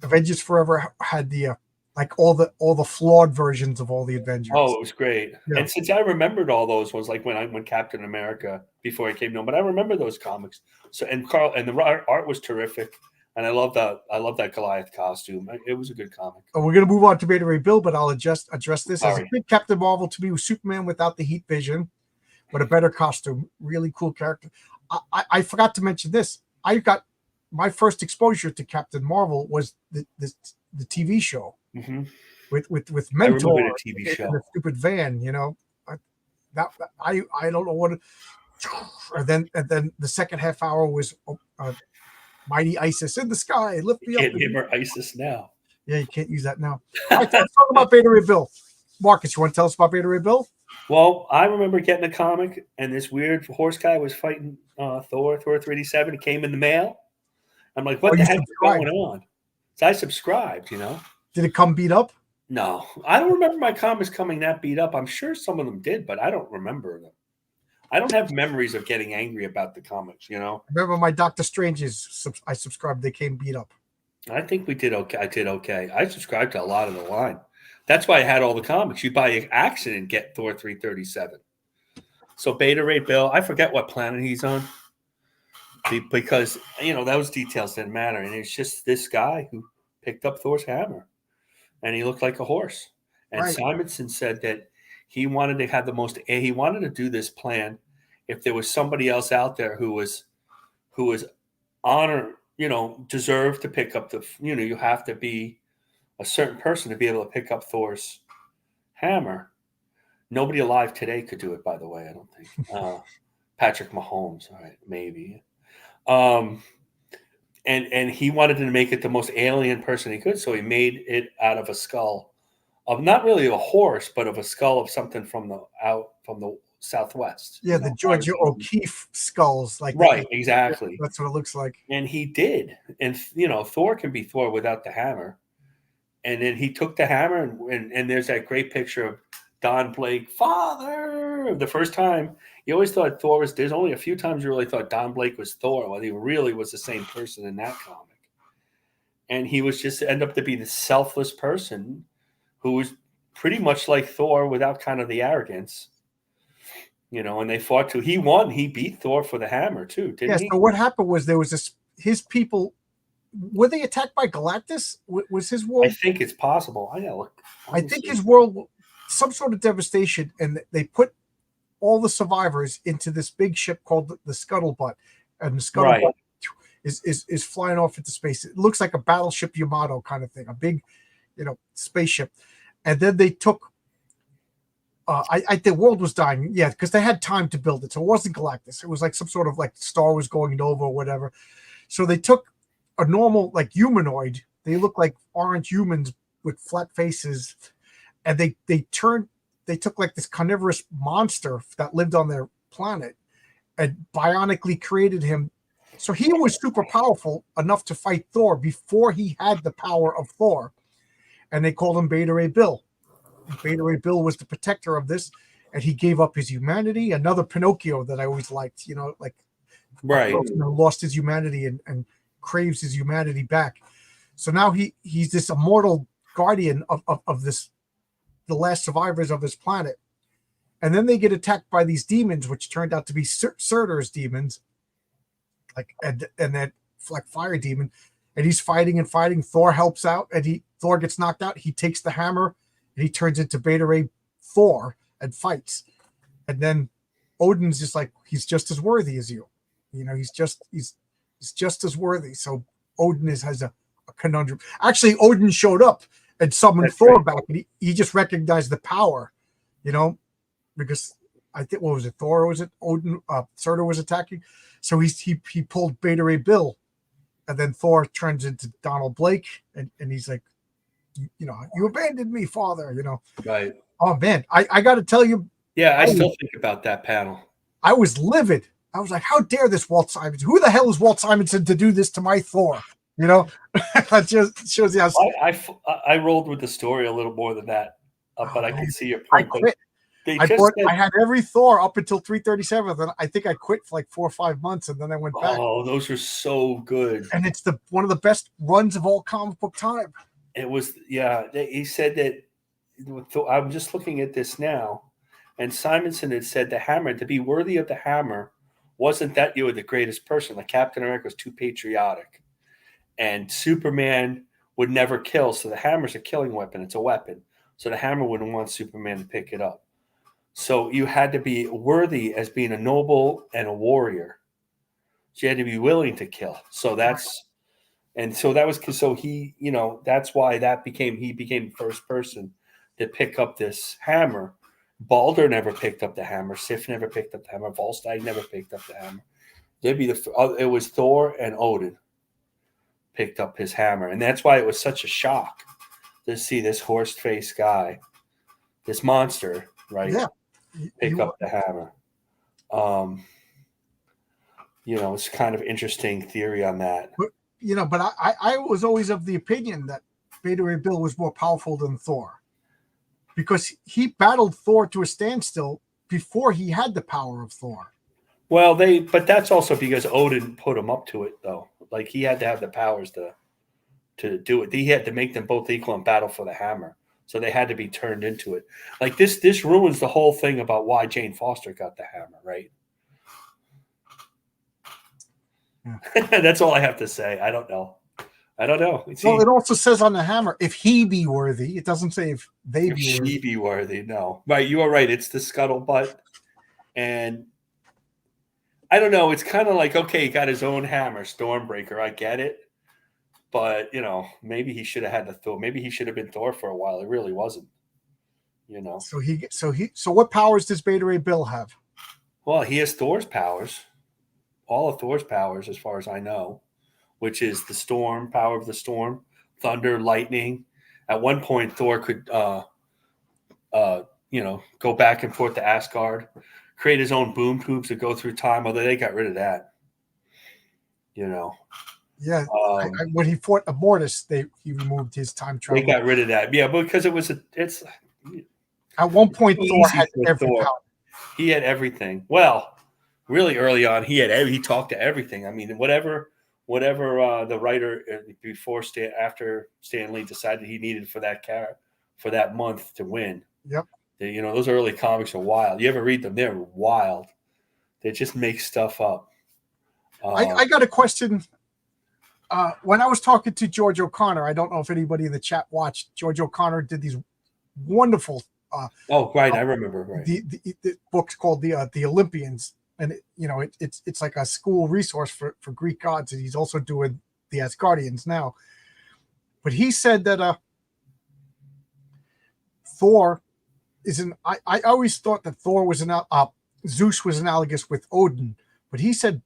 Avengers Forever had the like all the flawed versions of all the Avengers. Oh, it was great. Yeah. And since I remembered all those was like when Captain America before I came known, but I remember those comics. So and the art was terrific, and I love that Goliath costume. It was a good comic. Oh, we're gonna move on to Beta Ray Bill, but I'll address this as a Sorry. big Captain Marvel to me was Superman without the heat vision, but a better costume. Really cool character. I forgot to mention this. I got my first exposure to Captain Marvel was the TV show Mm-hmm. with I remember Mentor the TV in show. the stupid van. I don't know what. And then the second half hour was Mighty Isis in the sky, lift me up. Can't name her ISIS now. Yeah, you can't use that now. All right, let's talk about Beta Ray Bill. Marcus, you want to tell us about Beta Ray Bill? Well, I remember getting a comic, and this weird horse guy was fighting Thor 387. It came in the mail. I'm like, what the heck is going on? So I subscribed, Did it come beat up? No, I don't remember my comics coming that beat up. I'm sure some of them did, but I don't remember them. I don't have memories of getting angry about the comics, I remember my Doctor Strange's, I subscribed, they came beat up. I think we did okay. I did okay. I subscribed to a lot of the line. That's why I had all the comics. You buy an accident, get Thor 337. So Beta Ray Bill, I forget what planet he's on. Because, those details didn't matter. And it's just this guy who picked up Thor's hammer. And he looked like a horse. And Right. Simonson said that he wanted to have he wanted to do this plan if there was somebody else out there who was honor, deserved to pick up you have to be a certain person to be able to pick up Thor's hammer. Nobody alive today could do it, by the way, I don't think. Patrick Mahomes, all right, maybe. And he wanted to make it the most alien person he could, so he made it out of a skull of not really a horse, but of a skull of something from the Southwest. Yeah, the Georgia O'Keeffe skulls, like right, exactly. That's what it looks like. And he did, and Thor can be Thor without the hammer. And then he took the hammer, and there's that great picture of Don Blake, father. The first time you always thought Thor was. There's only a few times you really thought Don Blake was Thor. Well, he really was the same person in that comic, and he was just end up to be the selfless person who was pretty much like Thor without kind of the arrogance. And they fought too. He won. He beat Thor for the hammer too, didn't he? So what happened was there was his people. Were they attacked by Galactus? Was his world? I think it's possible. I gotta look. I think his world, some sort of devastation, and they put all the survivors into this big ship called the Scuttlebutt, and the Scuttlebutt is flying off into space. It looks like a battleship Yamato kind of thing, a big, spaceship. And then they took. The world was dying, yeah, because they had time to build it, so it wasn't Galactus. It was like some sort of like star was going nova or whatever. So they took a normal like humanoid. They look like orange humans with flat faces, and they took like this carnivorous monster that lived on their planet and bionically created him. So he was super powerful enough to fight Thor before he had the power of Thor, and they called him Beta Ray Bill. Beta Ray Bill was the protector of this, and he gave up his humanity. Another Pinocchio that I always liked, like right, lost his humanity and craves his humanity back. So now he's this immortal guardian of this, the last survivors of his planet. And then they get attacked by these demons, which turned out to be Surtur's demons, and that like fire demon. And he's fighting and fighting. Thor helps out, and Thor gets knocked out. He takes the hammer and he turns into Beta Ray Thor and fights. And then Odin's just like, he's just as worthy as you. He's just as worthy. So Odin has a conundrum. Actually, Odin showed up and summoned Thor back, and he just recognized the power, because I think, what was it, Thor, or was it Odin? Surtur was attacking. So he pulled Beta Ray Bill And then Thor turns into Donald Blake, and he's like, you abandoned me, father. Right. Oh man, I got to tell you, Yeah, I still think about that panel. I was livid. I was like, how dare this Walt Simonson? Who the hell is Walt Simonson to do this to my Thor? That just shows you how. I rolled with the story a little more than that, but I can see your I point. quit. I had every Thor up until 337, and I think I quit for like 4 or 5 months, and then I went back. Oh, those are so good. And it's one of the best runs of all comic book time. It was, yeah. He said that. I'm just looking at this now, and Simonson had said the hammer, to be worthy of the hammer, wasn't that you were the greatest person. Like Captain America was too patriotic, and Superman would never kill. So the hammer's a killing weapon. It's a weapon. So the hammer wouldn't want Superman to pick it up. So you had to be worthy as being a noble and a warrior. So you had to be willing to kill. So that's, and so that was, so he, that's why he became the first person to pick up this hammer. Balder never picked up the hammer. Sif never picked up the hammer. Volstagg never picked up the hammer. It was Thor and Odin picked up his hammer. And that's why it was such a shock to see this horse-faced guy, this monster, right? Yeah. Pick up the hammer. It's kind of interesting theory on that. But I was always of the opinion that Beta Ray Bill was more powerful than Thor, because he battled Thor to a standstill before he had the power of Thor. Well, but that's also because Odin put him up to it, though. Like he had to have the powers to do it. He had to make them both equal in battle for the hammer. So they had to be turned into it. Like this ruins the whole thing about why Jane Foster got the hammer, right? Yeah. That's all I have to say. I don't know. Well, it also says on the hammer, if he be worthy. It doesn't say if they be worthy. She be worthy. No. Right, you are right. It's the scuttlebutt. And I don't know. It's kind of like, okay, he got his own hammer, Stormbreaker. I get it. But, maybe he should have had the Thor. Maybe he should have been Thor for a while. It really wasn't. So what powers does Beta Ray Bill have? Well, he has Thor's powers. All of Thor's powers, as far as I know, which is the storm, power of the storm, thunder, lightning. At one point, Thor could, go back and forth to Asgard, create his own boom tubes to go through time, although they got rid of that. Yeah, when he fought Immortus, he removed his time travel. They got rid of that. Yeah, because it's at one point Thor had every power. He had everything. Well, really early on, he talked to everything. I mean, whatever the writer after Stan Lee decided he needed for that month to win. Yep. Those early comics are wild. You ever read them? They're wild. They just make stuff up. I got a question. When I was talking to George O'Connor, I don't know if anybody in the chat watched. George O'Connor did these wonderful. Right, I remember. Right. The book's called the Olympians, and it's like a school resource for Greek gods, and he's also doing the Asgardians now. But he said that Thor is I always thought that Thor was Zeus was analogous with Odin, but he said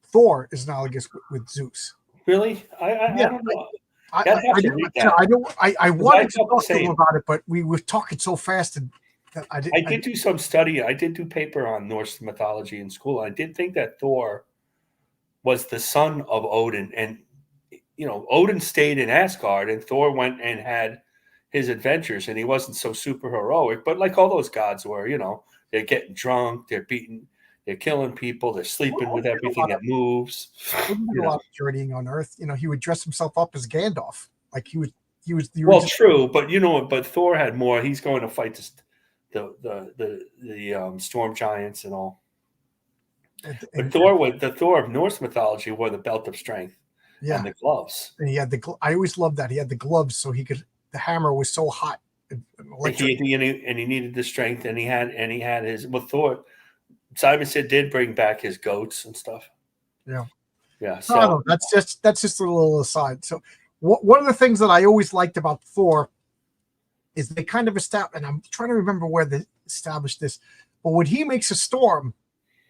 Thor is analogous with Zeus. Really? I don't know. I wanted to talk to him about it, but we were talking so fast, and I did do some study. I did do paper on Norse mythology in school. I did think that Thor was the son of Odin, and Odin stayed in Asgard, and Thor went and had his adventures, and he wasn't so super heroic, but like all those gods were, they're getting drunk, they're beating. They're killing people. They're sleeping with everything that moves. He did a lot of journeying on Earth. He would dress himself up as Gandalf, like he was the original. Well, true, but but Thor had more. He's going to fight the storm giants and all. But the Thor of Norse mythology wore the belt of strength, and the gloves. And he had I always loved that he had the gloves, so he could. The hammer was so hot. And he needed the strength, and he had his. Well, Thor. Simonson did bring back his goats and stuff. Yeah. So that's just a little aside. So one of the things that I always liked about Thor is they kind of established, and I'm trying to remember where they established this, but when he makes a storm,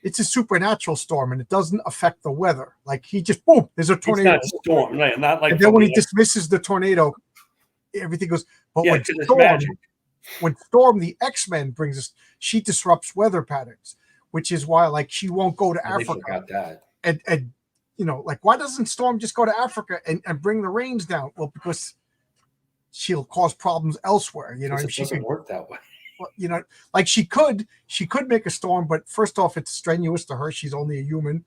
it's a supernatural storm and it doesn't affect the weather. Like he just boom, there's a It's tornado. not storm, right? Not like And then when he from dismisses the tornado, everything goes. But yeah, when because it's Storm, magic. the X-Men brings us, she disrupts weather patterns, which is why like she won't go to I Africa. forgot that. And you know, like why doesn't Storm just go to Africa and bring the rains down? Well, because she'll cause problems elsewhere. You know, It if she doesn't could, work that way. you know, like she could make a storm, but first off, it's strenuous to her. She's only a human.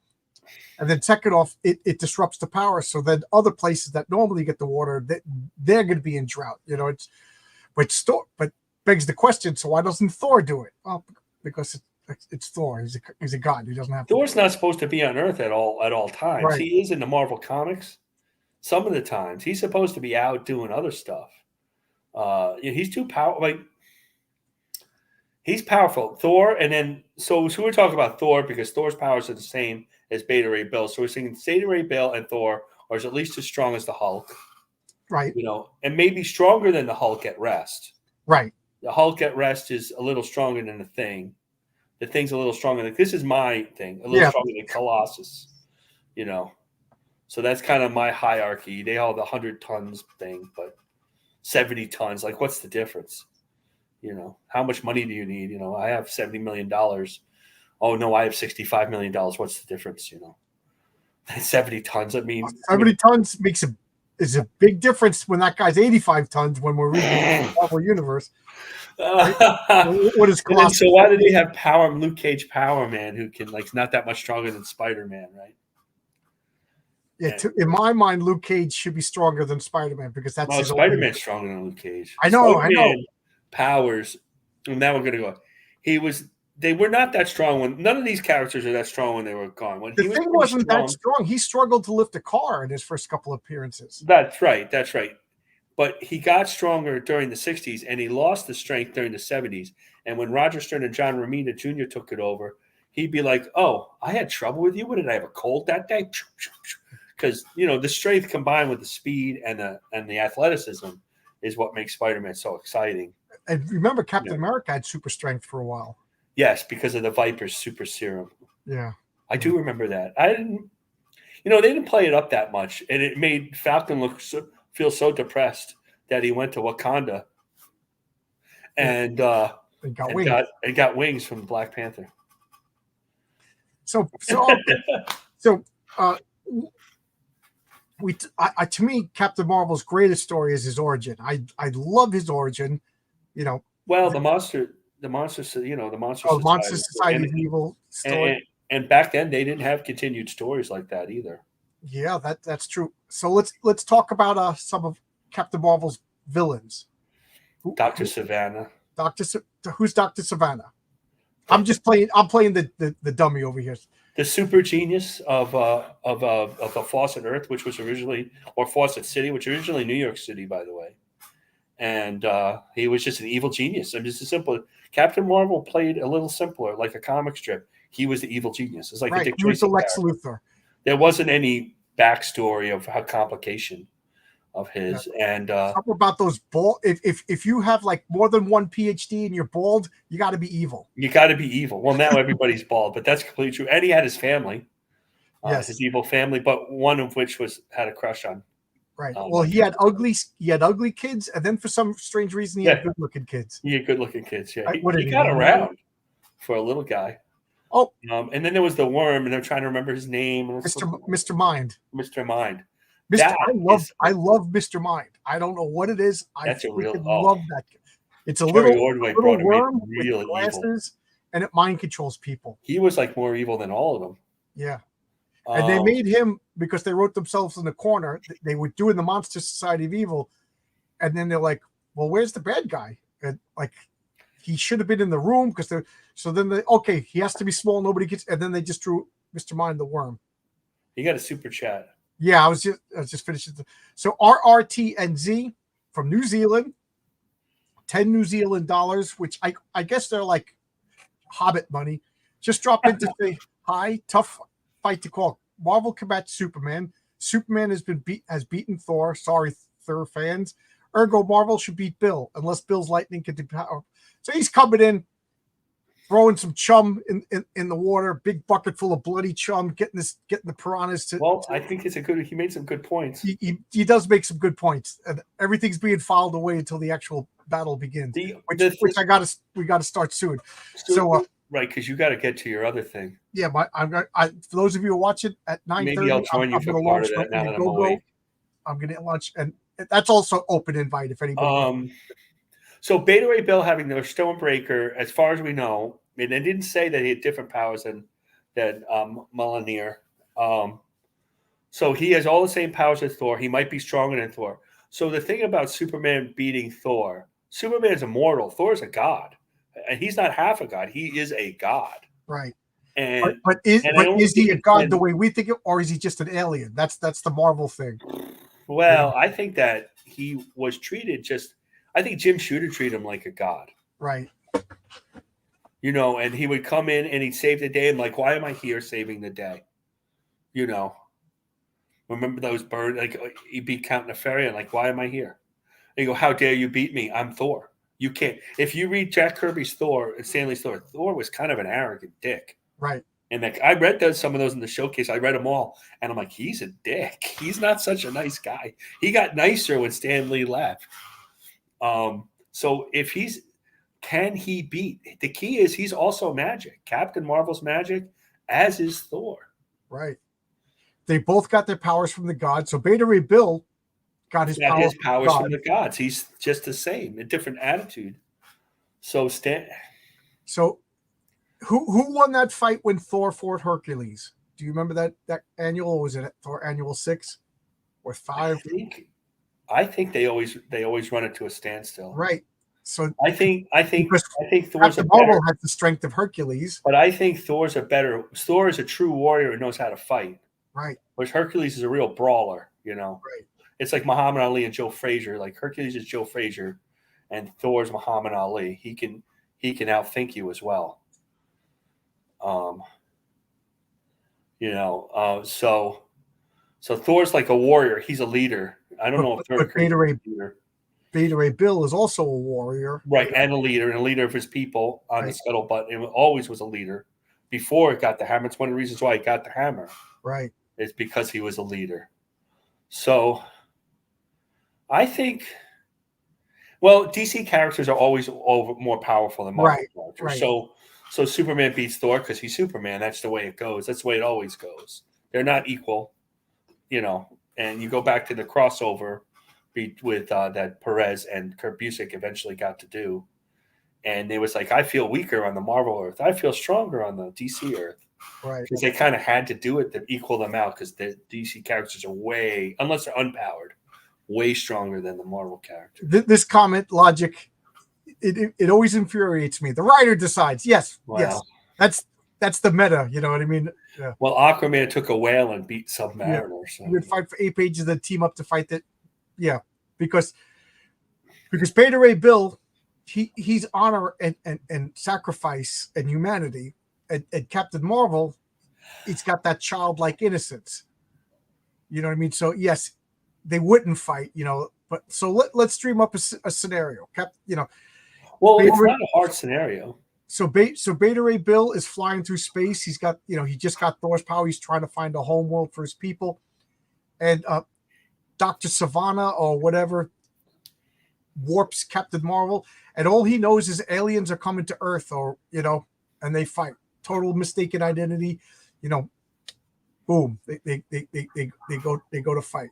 And then second off, it disrupts the power. So then other places that normally get the water, they're going to be in drought. You know, but begs the question. So why doesn't Thor do it? Well, because it's Thor. He's a god. He doesn't have to. Thor's not supposed to be on Earth at all times. Right. He is in the Marvel comics. Some of the times he's supposed to be out doing other stuff. He's too powerful. Like he's powerful, Thor. And then so we're talking about Thor because Thor's powers are the same as Beta Ray Bill. So we're saying Beta Ray Bill and Thor are at least as strong as the Hulk, Right. you know, and maybe stronger than the Hulk at rest. Right. The Hulk at rest is a little stronger than the Thing. The Thing's a little stronger. This is my thing, a little stronger than Colossus, you know. So that's kind of my hierarchy. They all the 100 tons thing, but 70 tons. Like, what's the difference? You know, how much money do you need? You know, I have $70 million. Oh no, I have $65 million. What's the difference? You know, 70 tons. I mean, 70 tons is a big difference when that guy's 85 tons when we're reading the Marvel universe. Right? What is Colossus? So why do they have Luke Cage Power Man, who can like not that much stronger than Spider-Man, right? Yeah, in my mind, Luke Cage should be stronger than Spider-Man because that's his Spider-Man's stronger than Luke Cage. I know. Powers, and now we're gonna go. They were not that strong when none of these characters are that strong when they were gone. When the Thing wasn't that strong. He struggled to lift a car in his first couple of appearances. That's right. But he got stronger during the 60s, and he lost the strength during the 70s. And when Roger Stern and John Romita Jr. took it over, he'd be like, "Oh, I had trouble with you. What did I have a cold that day?" Because the strength combined with the speed and the athleticism is what makes Spider-Man so exciting. And remember, Captain America had super strength for a while. Yes, because of the Viper's super serum. Yeah, I do remember that. I didn't. They didn't play it up that much, and it made Falcon feel so depressed that he went to Wakanda and got wings from Black Panther. To me, Captain Marvel's greatest story is his origin. I love his origin. Well, the monster Society of Evil story. And back then they didn't have continued stories like that either. Yeah, that's true. So let's talk about some of Captain Marvel's villains. Dr. Savannah. Who's Dr. Savannah? I'm playing the dummy over here. The super genius of a Fawcett Earth, which was originally, or Fawcett City, which originally New York City, by the way. And he was just an evil genius. I mean, just a simple. Captain Marvel played a little simpler, like a comic strip. He was the evil genius. It's like a Dick Tracy. He was the Lex Luthor. There wasn't any backstory of how complication of his. Yeah. And something about those bald. If you have like more than one PhD and you're bald, you got to be evil. You got to be evil. Well, now everybody's bald, but that's completely true. And he had his family, his evil family, but one of which had a crush on. Right. Well, he had ugly kids, and then for some strange reason, he had good-looking kids. He had good-looking kids. Yeah, he got around for a little guy. Oh, and then there was the worm, and I'm trying to remember his name. Mr. Mind. Mr. Mind. I love Mr. Mind. I don't know what it is. I love that. It's a little worm with glasses, and it mind controls people. He was like more evil than all of them. Yeah. And they made him, because they wrote themselves in the corner, they were doing the Monster Society of Evil. And then they're like, well, where's the bad guy? And like, he should have been in the room he has to be small. Nobody gets, and then they just drew Mr. Mind the worm. You got a super chat. Yeah, I was just finishing. So RRTNZ from New Zealand, 10 New Zealand dollars, which I guess they're like Hobbit money. Just drop in to say hi. Tough fight to call. Marvel combats Superman. Superman has beaten Thor. Sorry, Thor fans. Ergo, Marvel should beat Bill unless Bill's lightning can do power. So he's coming in. throwing some chum in the water, big bucket full of bloody chum, getting the piranhas to. Well, I think he made some good points. He does make some good points, and everything's being filed away until the actual battle begins, which we gotta start soon. So right, because you got to get to your other thing. Yeah, for those of you who watch it at 9:30, maybe I'll join you for part of that now that I'm awake. I'm gonna lunch, and that's also open invite if anybody. So Beta Ray Bill having the Stonebreaker, as far as we know, and they didn't say that he had different powers than Mjolnir. So he has all the same powers as Thor. He might be stronger than Thor. So the thing about Superman beating Thor, Superman's immortal. Thor's a god, and he's not half a god. He is a god. Right. And but is he a god the way we think it, or is he just an alien? That's the Marvel thing. Well, I think that he was treated just. I think Jim Shooter treated him like a god. Right. And he would come in and he'd save the day. And like, why am I here saving the day? Remember those birds? Like, he'd be counting a ferry and like, why am I here? And you go, how dare you beat me? I'm Thor. You can't. If you read Jack Kirby's Thor and Stanley's Thor, Thor was kind of an arrogant dick. Right. And I read some of those in the showcase. I read them all. And I'm like, he's a dick. He's not such a nice guy. He got nicer when Stan Lee left. So can he beat? The key is he's also magic. Captain Marvel's magic, as is Thor. Right. They both got their powers from the gods. So Beta Ray Bill got his powers from the gods. He's just the same, a different attitude. So who won that fight when Thor fought Hercules? Do you remember that annual? Or was it Thor Annual 6 or 5? I think they always run it to a standstill. Right. So I think Thor's Marvel has the strength of Hercules. But I think Thor is a true warrior who knows how to fight. Right. Whereas Hercules is a real brawler, Right. It's like Muhammad Ali and Joe Frazier. Like Hercules is Joe Frazier and Thor's Muhammad Ali. He can outthink you as well. So Thor's like a warrior. He's a leader. I don't know if Thor Beta Ray Bill is also a warrior. Right, and a leader of his people on the scuttlebutt. It always was a leader before it got the hammer. It's one of the reasons why it got the hammer. Right. It's because he was a leader. So I think, DC characters are always more powerful than Marvel characters. Right. So Superman beats Thor because he's Superman. That's the way it goes. That's the way it always goes. They're not equal, and you go back to the crossover with that Perez and Kurt Busiek eventually got to do. And it was like, I feel weaker on the Marvel Earth. I feel stronger on the DC Earth. Right. Because they kind of had to do it to equal them out because the DC characters are unless they're unpowered, way stronger than the Marvel characters. This comment logic, it always infuriates me. The writer decides, yes, that's the meta. You know what I mean? Yeah. Well, Aquaman took a whale and beat Submariner. Yeah. So. You would fight for 8 pages, then team up to fight that. Yeah, because Beta Ray Bill, he's honor and sacrifice and humanity, and Captain Marvel, he's got that childlike innocence. You know what I mean? So yes, they wouldn't fight. But so let's dream up a scenario. Well, it's not a hard scenario. So Beta Ray Bill is flying through space. He's got he just got Thor's power. He's trying to find a home world for his people, and Dr. Savannah or whatever warps Captain Marvel, and all he knows is aliens are coming to Earth, or and they fight. Total mistaken identity, boom, they go to fight.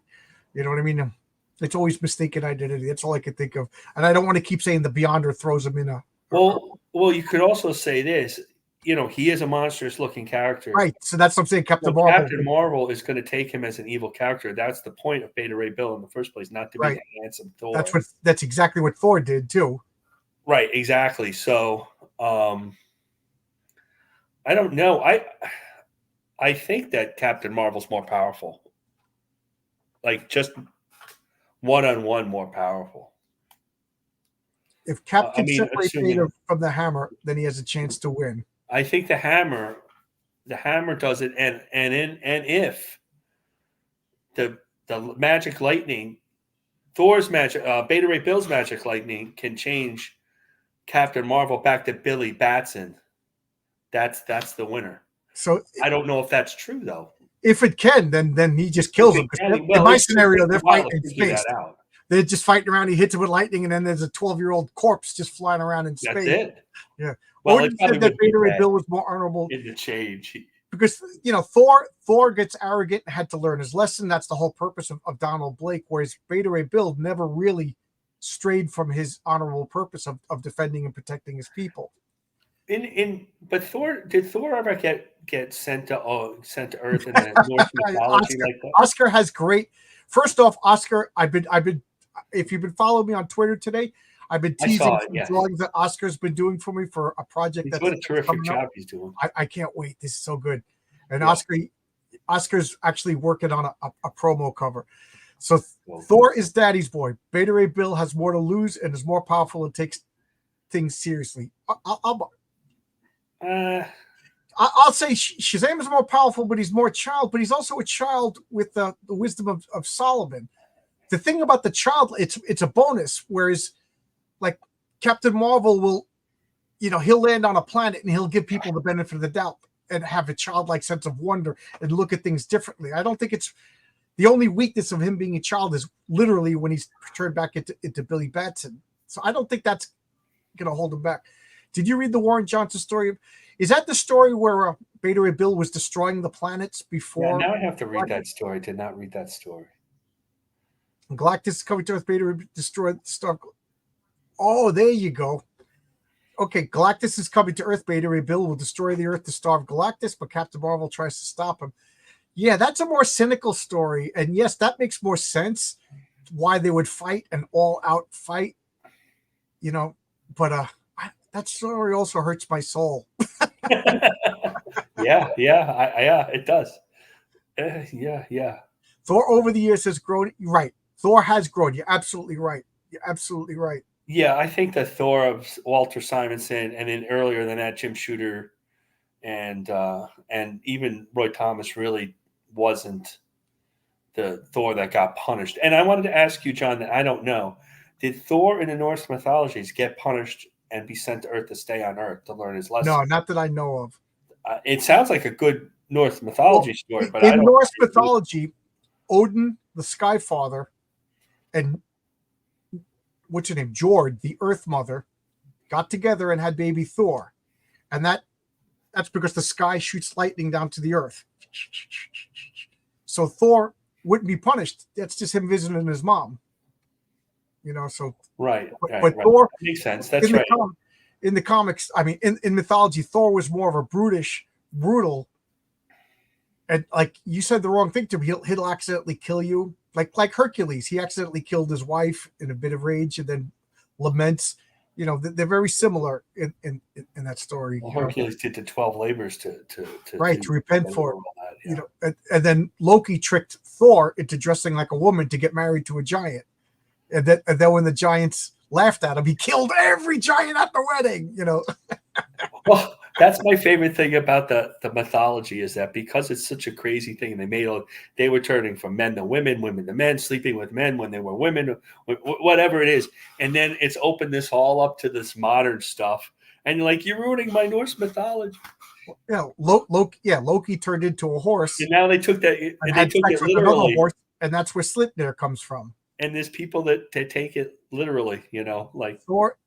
You know what I mean? It's always mistaken identity. That's all I could think of, and I don't want to keep saying the Beyonder throws him in a. Well, you could also say this. He is a monstrous looking character. Right. So that's what I'm saying. Captain Marvel is going to take him as an evil character. That's the point of Beta Ray Bill in the first place, not to be a handsome Thor. That's exactly what Thor did too. Right. Exactly. So I don't know. I think that Captain Marvel's more powerful. Like just one-on-one more powerful. If Cap can separate Beta from the hammer, then he has a chance to win. I think the hammer does it, and if the magic lightning, Thor's magic, Beta Ray Bill's magic lightning can change Captain Marvel back to Billy Batson, that's the winner. So I don't know if that's true though. if it can, then he just kills him. In my scenario, they're fighting in space. They're just fighting around. He hits him with lightning, and then there's a 12-year-old corpse just flying around in space. That's it. Yeah. Well, Odin said that Beta Ray Bill was more honorable in the change because Thor gets arrogant and had to learn his lesson. That's the whole purpose of Donald Blake. Whereas Beta Ray Bill never really strayed from his honorable purpose of defending and protecting his people. But did Thor ever get sent to Earth in a Norse mythology like that? Oscar has great. First off, Oscar, I've been. If you've been following me on Twitter today, I've been teasing drawings that Oscar's been doing for me for a project. What a terrific job he's doing. I can't wait. This is so good. And Oscar's actually working on a promo cover. So Thor is daddy's boy. Beta Ray Bill has more to lose and is more powerful and takes things seriously. I'll say Shazam is more powerful, but he's more child. But he's also a child with the wisdom of Solomon. The thing about the child, it's a bonus. Whereas, like Captain Marvel will, he'll land on a planet and he'll give people the benefit of the doubt and have a childlike sense of wonder and look at things differently. I don't think it's the only weakness of him being a child is literally when he's turned back into Billy Batson. So I don't think that's going to hold him back. Did you read the Warren Johnson story? Is that the story where Beta Ray Bill was destroying the planets before? Yeah, now I have to read that story. I did not read that story. Galactus is coming to Earth. Beta Ray destroyed the star. Oh, there you go. Okay, Galactus is coming to Earth. Beta Ray Bill will destroy the Earth to starve Galactus, but Captain Marvel tries to stop him. Yeah, that's a more cynical story. And yes, that makes more sense why they would fight an all-out fight, but that story also hurts my soul. Yeah, it does. Yeah. Thor over the years has grown. Right. Thor has grown. You're absolutely right. Yeah, I think the Thor of Walter Simonson, and then earlier than that, Jim Shooter and even Roy Thomas really wasn't the Thor that got punished. And I wanted to ask you, John, that I don't know. Did Thor in the Norse mythologies get punished and be sent to Earth to stay on Earth to learn his lesson? No, not that I know of. It sounds like a good Norse mythology story, but in Norse mythology, Odin, the Sky Father, and what's her name, Jord, the Earth Mother, got together and had baby Thor, and that's because the sky shoots lightning down to the Earth. So Thor wouldn't be punished. That's just him visiting his mom. So right. But Thor that makes sense. That's right. In the comics, I mean, in mythology, Thor was more of a brutal, and like you said the wrong thing to him. He'll accidentally kill you, like Hercules. He accidentally killed his wife in a bit of rage and then laments. They're very similar in that story. Well, Hercules did the 12 labors to repent for it. And then Loki tricked Thor into dressing like a woman to get married to a giant. And then when the giants laughed at him, he killed every giant at the wedding. Well, that's my favorite thing about the mythology is that because it's such a crazy thing, they were turning from men to women, women to men, sleeping with men when they were women, whatever it is, and then it's opened this all up to this modern stuff, and you're ruining my Norse mythology. Yeah, Loki turned into a horse, and now they took that and they took it literally, horse, and that's where Sleipnir comes from. And there's people that take it literally, like Thor,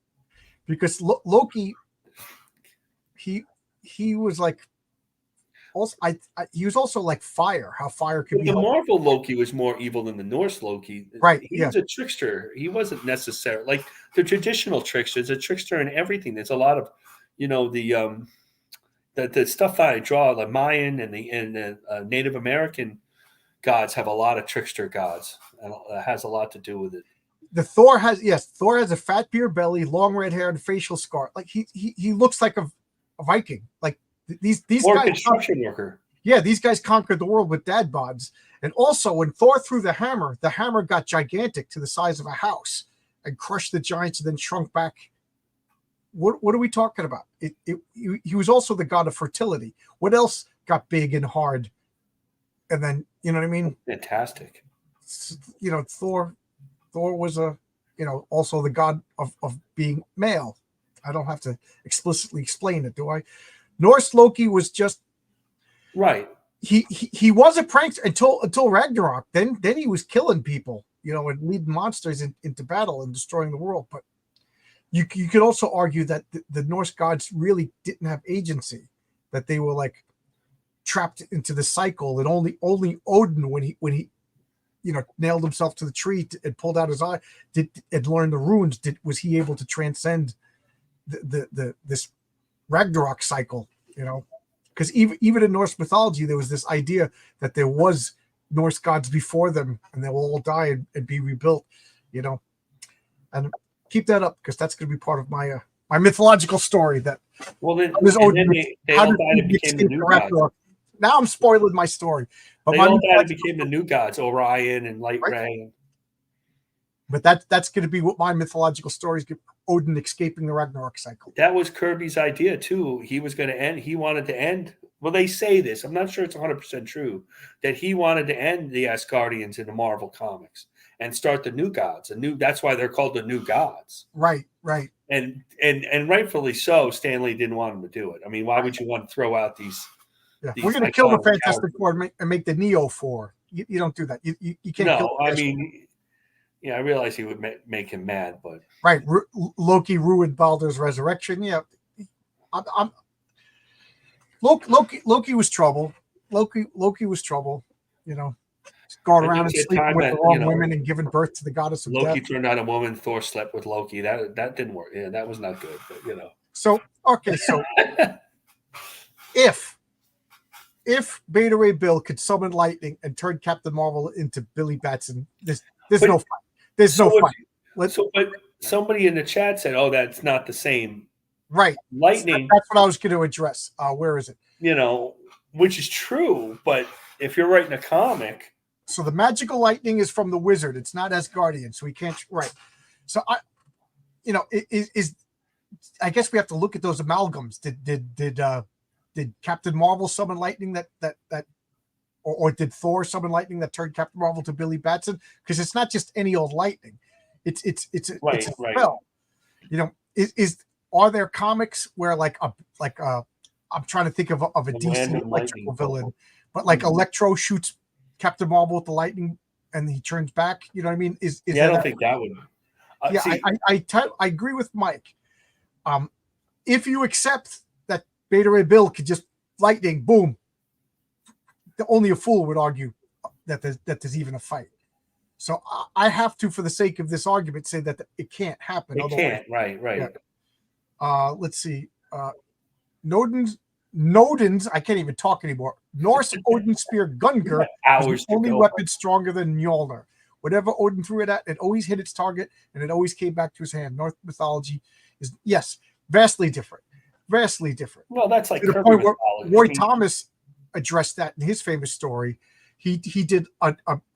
because Loki. He was like also he was also like fire. How fire could be. The Marvel Loki was more evil than the Norse Loki. Right. He was a trickster. He wasn't necessarily like the traditional tricksters. A trickster in everything. There's a lot of, the stuff I draw, the Mayan and the Native American gods have a lot of trickster gods, and it has a lot to do with it. The Thor has a fat beer belly, long red hair, and facial scar. Like he looks like a Viking. Like these guys, construction worker. Yeah, these guys conquered the world with dad bods. And also, when Thor threw the hammer got gigantic to the size of a house and crushed the giants and then shrunk back. What are we talking about? He was also the god of fertility. What else got big and hard? And then, you know what I mean? Fantastic. Thor was also the god of being male. I don't have to explicitly explain it, do I? Norse Loki was just Right. he was a prankster until Ragnarok. Then he was killing people, and leading monsters into battle and destroying the world. But you could also argue that the Norse gods really didn't have agency, that they were like trapped into the cycle, and only Odin, when he nailed himself to the tree and pulled out his eye, and learned the runes, was he able to transcend this Ragnarok cycle, because even in Norse mythology, there was this idea that there was Norse gods before them, and they will all die and be rebuilt, and keep that up, because that's going to be part of my my mythological story. That Well, then, how does and Odin, then they how all did died he and became the escape new the gods. Ragnarok? Now I'm spoiling my story, but They my all died and mythological, became the new gods, Orion and Light Right. Ray. but that's going to be what my mythological story is. Odin escaping the Ragnarok cycle. That was Kirby's idea too. He was going to end. He wanted to end. Well, they say this. I'm not sure it's 100% true, that he wanted to end the Asgardians in the Marvel comics and start the new gods. That's why they're called the new gods. Right. And rightfully so. Stanley didn't want him to do it. I mean, why would you want to throw out these? Yeah, These we're going to kill the iconic Fantastic characters? Four and make the Neo Four. You don't do that. You can't kill. No, I mean, yeah, I realize he would make him mad, but Right. Loki ruined Baldur's resurrection. Yeah, I'm Loki was trouble. Loki was trouble. Going I around think and he had sleeping time with that the wrong women and giving birth to the goddess of Loki death. turned out a woman. Thor slept with Loki. That didn't work. Yeah, that was not good. But So if Beta Ray Bill could summon lightning and turn Captain Marvel into Billy Batson, there's no fight. There's no fight. But somebody in the chat said, "Oh, that's not the same." Right. Lightning. That's what I was going to address. Where is it? Which is true, but if you're writing a comic, so the magical lightning is from the wizard. It's not Asgardian, so we can't. Right. So I guess we have to look at those amalgams. Did Captain Marvel summon lightning or did Thor summon lightning that turned Captain Marvel to Billy Batson? Because it's not just any old lightning. It's a spell. Are there comics where I'm trying to think of a DC electrical villain, but like Electro shoots Captain Marvel with the lightning and he turns back? You know what I mean? I don't think that would. I agree with Mike. If you accept that Beta Ray Bill could just lightning, boom, only a fool would argue that there's even a fight. So I have to, for the sake of this argument, say that it can't happen. It can't. Right. Yeah. Let's see. Nodin's, I can't even talk anymore. Norse Odin spear Gungur was the only weapon stronger than Mjolnir. Whatever Odin threw it at, it always hit its target, and it always came back to his hand. Norse mythology is, yes, vastly different. Vastly different. Well, that's like the point where Roy Thomas addressed that in his famous story. He did a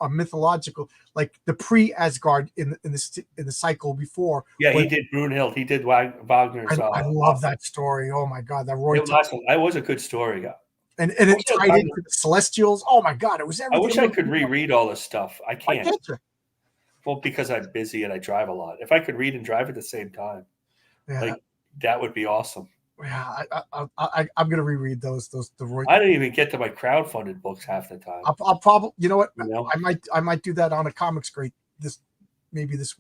mythological, like the pre-Asgard in the cycle before. Yeah, he did Brunhild. He did Wagner's. I love that story. Oh my god, that Roy Thomas. That was a good story. Yeah. And it tied into the Celestials. Oh my god, it was everything. I wish I could reread all this stuff. I can't. Why can't you? Well, because I'm busy and I drive a lot. If I could read and drive at the same time, that would be awesome. Yeah, I'm gonna reread those. The Roy. I didn't even get to my crowdfunded books half the time. I'll probably, I might do that on a comics grade this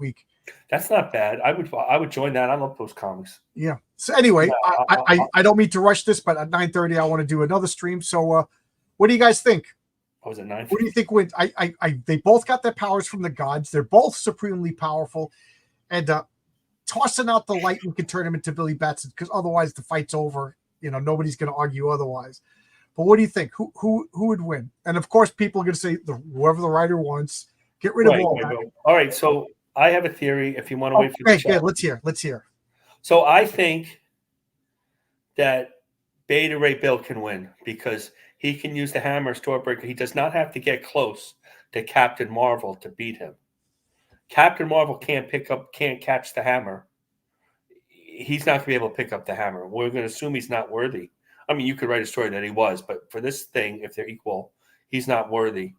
week. That's not bad. I would join that. I love those comics. Yeah. So anyway, I don't mean to rush this, but at 9:30 I want to do another stream. So what do you guys think? Was it 9:30? What do you think wins? They both got their powers from the gods. They're both supremely powerful, and tossing out the lightning can turn him into Billy Batson, because otherwise the fight's over. Nobody's going to argue otherwise. But what do you think? Who would win? And of course, people are going to say whoever the writer wants. Get rid of all that. All right. So I have a theory. If you want to wait for the chat. Let's hear. So I think that Beta Ray Bill can win because he can use the hammer Stormbreaker. He does not have to get close to Captain Marvel to beat him. Captain Marvel can't catch the hammer. He's not going to be able to pick up the hammer. We're going to assume he's not worthy. I mean, you could write a story that he was, but for this thing, if they're equal, he's not worthy.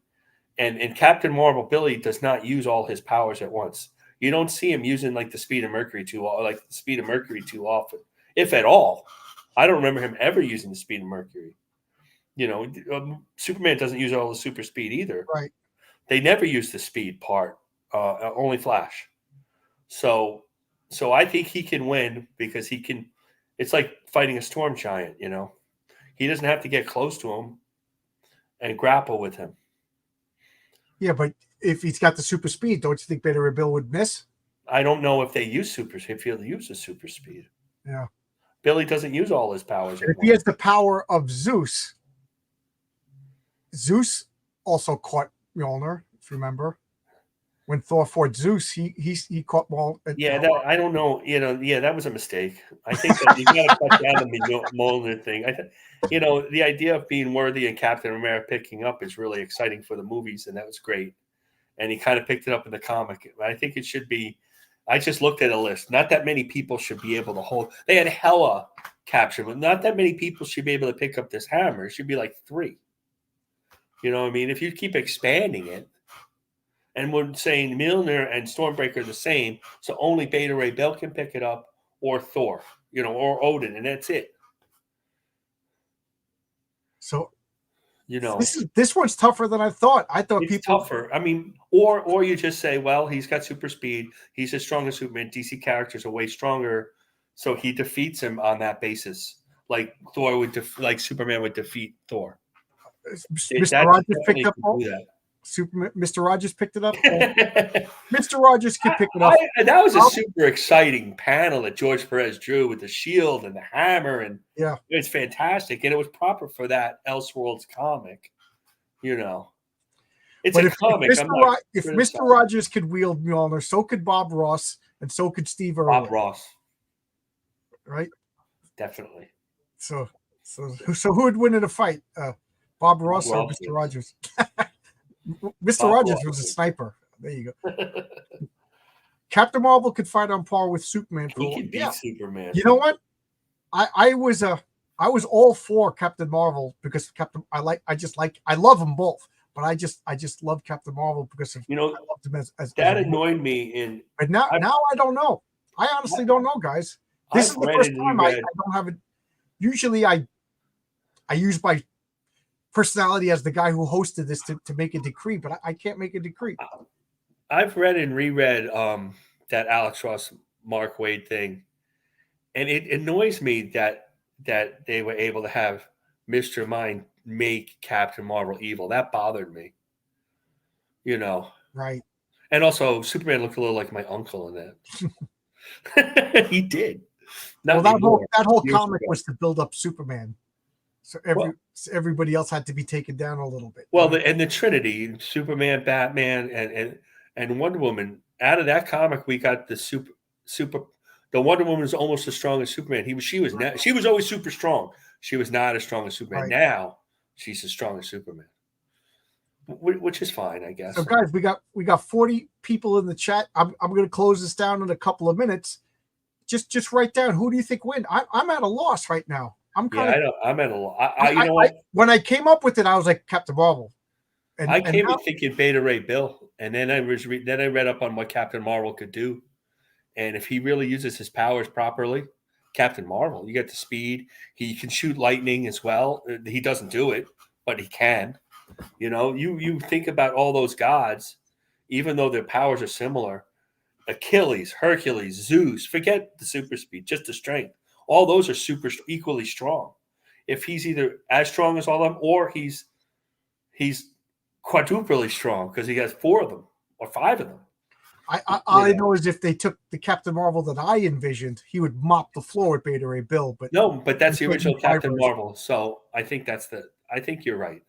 And Captain Marvel, Billy, does not use all his powers at once. You don't see him using the speed of Mercury too often, if at all. I don't remember him ever using the speed of Mercury. Superman doesn't use all the super speed either. Right. They never use the speed part. Only Flash. So I think he can win because he can. It's like fighting a storm giant. He doesn't have to get close to him and grapple with him. Yeah, but if he's got the super speed, don't you think Beta Ray Bill would miss? I don't know if they use if he'll use the super speed. Yeah. Billy doesn't use all his powers. If he has the power of Zeus also caught Mjolnir, if you remember. When Thor fought Zeus, he caught Mjolnir. Yeah, I don't know. That was a mistake. I think that you got to cut down the Mjolnir thing. The idea of being worthy and Captain America picking up is really exciting for the movies, and that was great. And he kind of picked it up in the comic. I think it should be. I just looked at a list. Not that many people should be able to hold. They had Hela capture, but not that many people should be able to pick up this hammer. It should be like 3. You know what I mean? If you keep expanding it, and we're saying Mjolnir and Stormbreaker are the same, so only Beta Ray Bill can pick it up, or Thor, or Odin, and that's it. So, this one's tougher than I thought. I thought it's tougher. I mean, or you just say, well, he's got super speed. He's as strong as Superman. DC characters are way stronger, so he defeats him on that basis, like Thor like Superman would defeat Thor. Mr. Rogers picked up Mr. Rogers picked it up. Mr. Rogers could pick it up. That was a super exciting panel that George Perez drew with the shield and the hammer, and it's fantastic, and it was proper for that Elseworlds comic. It's a comic. If Mr. Rogers could wield Mjolnir, so could Bob Ross, and so could Steve Irwin. Bob Ross, right? Definitely. So who would win in a fight? Bob Ross or Mr. Rogers? Mr. Rogers was a sniper. There you go. Captain Marvel could fight on par with Superman. He could beat Superman. You know what? I was all for Captain Marvel because I love them both, but I just love Captain Marvel because of I loved him as annoyed me But now I don't know. I honestly don't know, guys. This is the first time I don't have it. Usually I use my personality as the guy who hosted this to make a decree, but I can't make a decree. I've read and reread that Alex Ross Mark Waid thing, and it annoys me that they were able to have Mr. Mind make Captain Marvel evil. That bothered me. Right. And also Superman looked a little like my uncle in that. He did. That whole comic was to build up Superman. So everybody else had to be taken down a little bit. Well, the Trinity, Superman, Batman, and Wonder Woman. Out of that comic, we got the super. The Wonder Woman is almost as strong as Superman. She was always super strong. She was not as strong as Superman. Right. Now she's as strong as Superman, which is fine, I guess. So, guys, we got 40 people in the chat. I'm going to close this down in a couple of minutes. Just write down who do you think win. I'm at a loss right now. I'm at a loss. When I came up with it, I was like Captain Marvel. I came in thinking Beta Ray Bill, and then I read up on what Captain Marvel could do, and if he really uses his powers properly, Captain Marvel, you get the speed. He can shoot lightning as well. He doesn't do it, but he can. You think about all those gods, even though their powers are similar. Achilles, Hercules, Zeus. Forget the super speed, just the strength. All those are equally strong. If he's either as strong as all of them, or he's quadruply strong because he has 4 of them or 5 of them. All I know is if they took the Captain Marvel that I envisioned, he would mop the floor with Beta Ray Bill. But that's the original Captain Marvel. So I think I think you're right.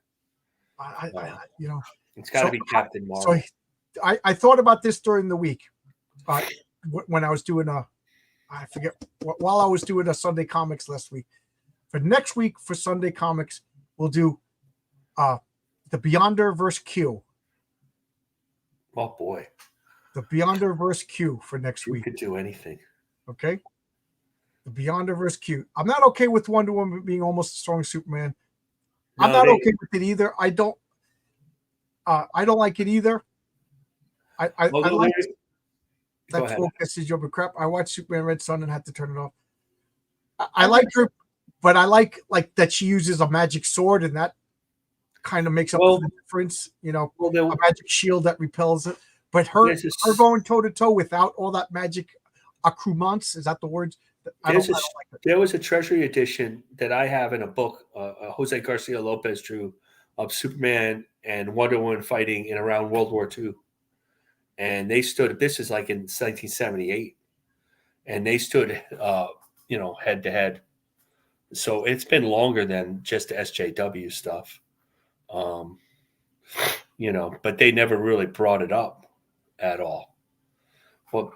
It's got to be Captain Marvel. So I thought about this during the week when I was doing while I was doing a Sunday Comics last week. For next week for Sunday Comics, we'll do the Beyonder versus Q. Oh boy. The Beyonder versus Q for next week. You could do anything. Okay. The Beyonder versus Q. I'm not okay with Wonder Woman being almost as strong as Superman. I'm not okay with it either. I don't like it either. I like that full message over crap. I watched Superman Red Sun and had to turn it off. I like her. but I like that she uses a magic sword, and that kind of makes up Well, the difference. You know, well, a magic shield that repels it. But her going toe to toe without all that magic accoutrements, is that the word? I don't like it. There was a Treasury edition that I have in a book Jose Garcia Lopez drew of Superman and Wonder Woman fighting in around World War II. And they stood, this is like in 1978, and they stood, head to head. So it's been longer than just the SJW stuff, but they never really brought it up at all. Well,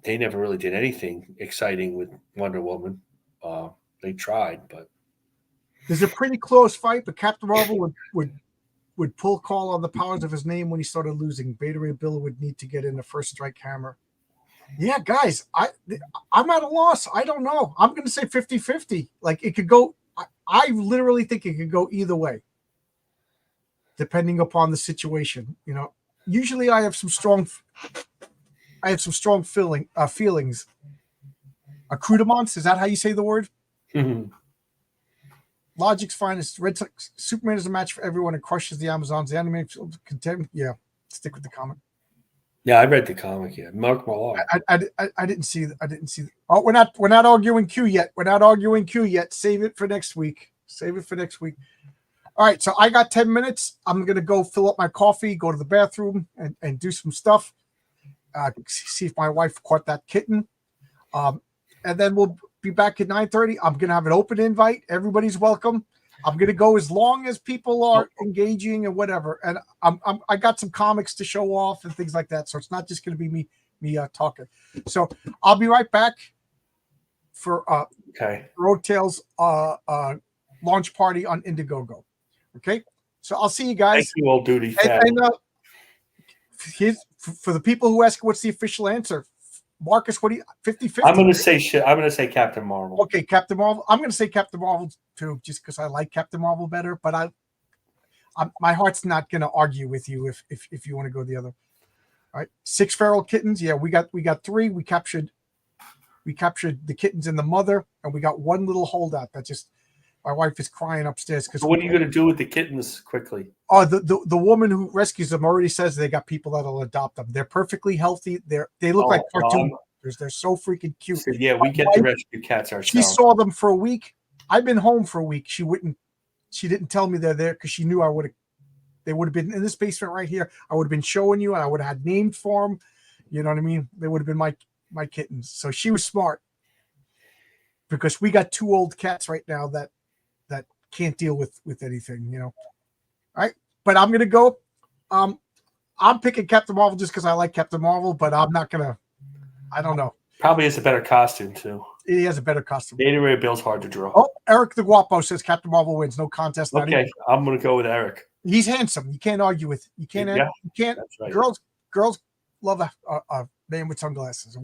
they never really did anything exciting with Wonder Woman. They tried, but there's a pretty close fight. But Captain Marvel would pull call on the powers of his name when he started losing. Beta Ray Bill would need to get in the first strike hammer. Yeah, guys, I'm at a loss. I don't know. I'm going to say 50-50. Like it could go. I literally think it could go either way, depending upon the situation. You know, usually I have some strong feelings. Accoutrements, is that how you say the word? Mm-hmm. Logic's finest. Red Sox Superman is a match for everyone and crushes the Amazons. The anime content. Yeah, stick with the comic. Yeah, I read the comic. Yeah, Mark Millar. I didn't see. Oh, we're not arguing Q yet. We're not arguing Q yet. Save it for next week. All right, so I got 10 minutes. I'm gonna go fill up my coffee, go to the bathroom, and do some stuff. See if my wife caught that kitten. And then we'll be back at 9:30. I'm gonna have an open invite. Everybody's welcome. I'm gonna go as long as people are engaging and whatever. And I got some comics to show off and things like that. So it's not just gonna be me talking. So I'll be right back for Road Tales launch party on Indiegogo. Okay, so I'll see you guys. Thank you, old duty. And for the people who ask, what's the official answer? Marcus, what do you 50-50? I'm going to say shit. I'm going to say Captain Marvel. Okay, Captain Marvel. I'm going to say Captain Marvel too, just because I like Captain Marvel better. But my heart's not going to argue with you if you want to go the other. All right, 6 feral kittens. Yeah, we got 3. We captured the kittens and the mother, and we got 1 little holdout. That just my wife is crying upstairs because. So what are you going to do with the kittens quickly? Oh, the woman who rescues them already says they got people that'll adopt them. They're perfectly healthy. They look like cartoon monsters. They're so freaking cute. So yeah, we get to rescue cats ourselves. She saw them for a week. I've been home for a week. She didn't tell me they're there because she knew they would have been in this basement right here. I would have been showing you, and I would have had names for them. You know what I mean? They would have been my kittens. So she was smart because we got 2 old cats right now that can't deal with anything, you know. All right, but I'm gonna go. I'm picking Captain Marvel just because I like Captain Marvel, but I'm not gonna. I don't know. Probably has a better costume too. He has a better costume. Beta Ray Bill's hard to draw. Oh, Eric the Guapo says Captain Marvel wins. No contest. Okay, I'm gonna go with Eric. He's handsome. You can't argue with. You can't. Yeah, you can't. That's right. Girls love a man with sunglasses.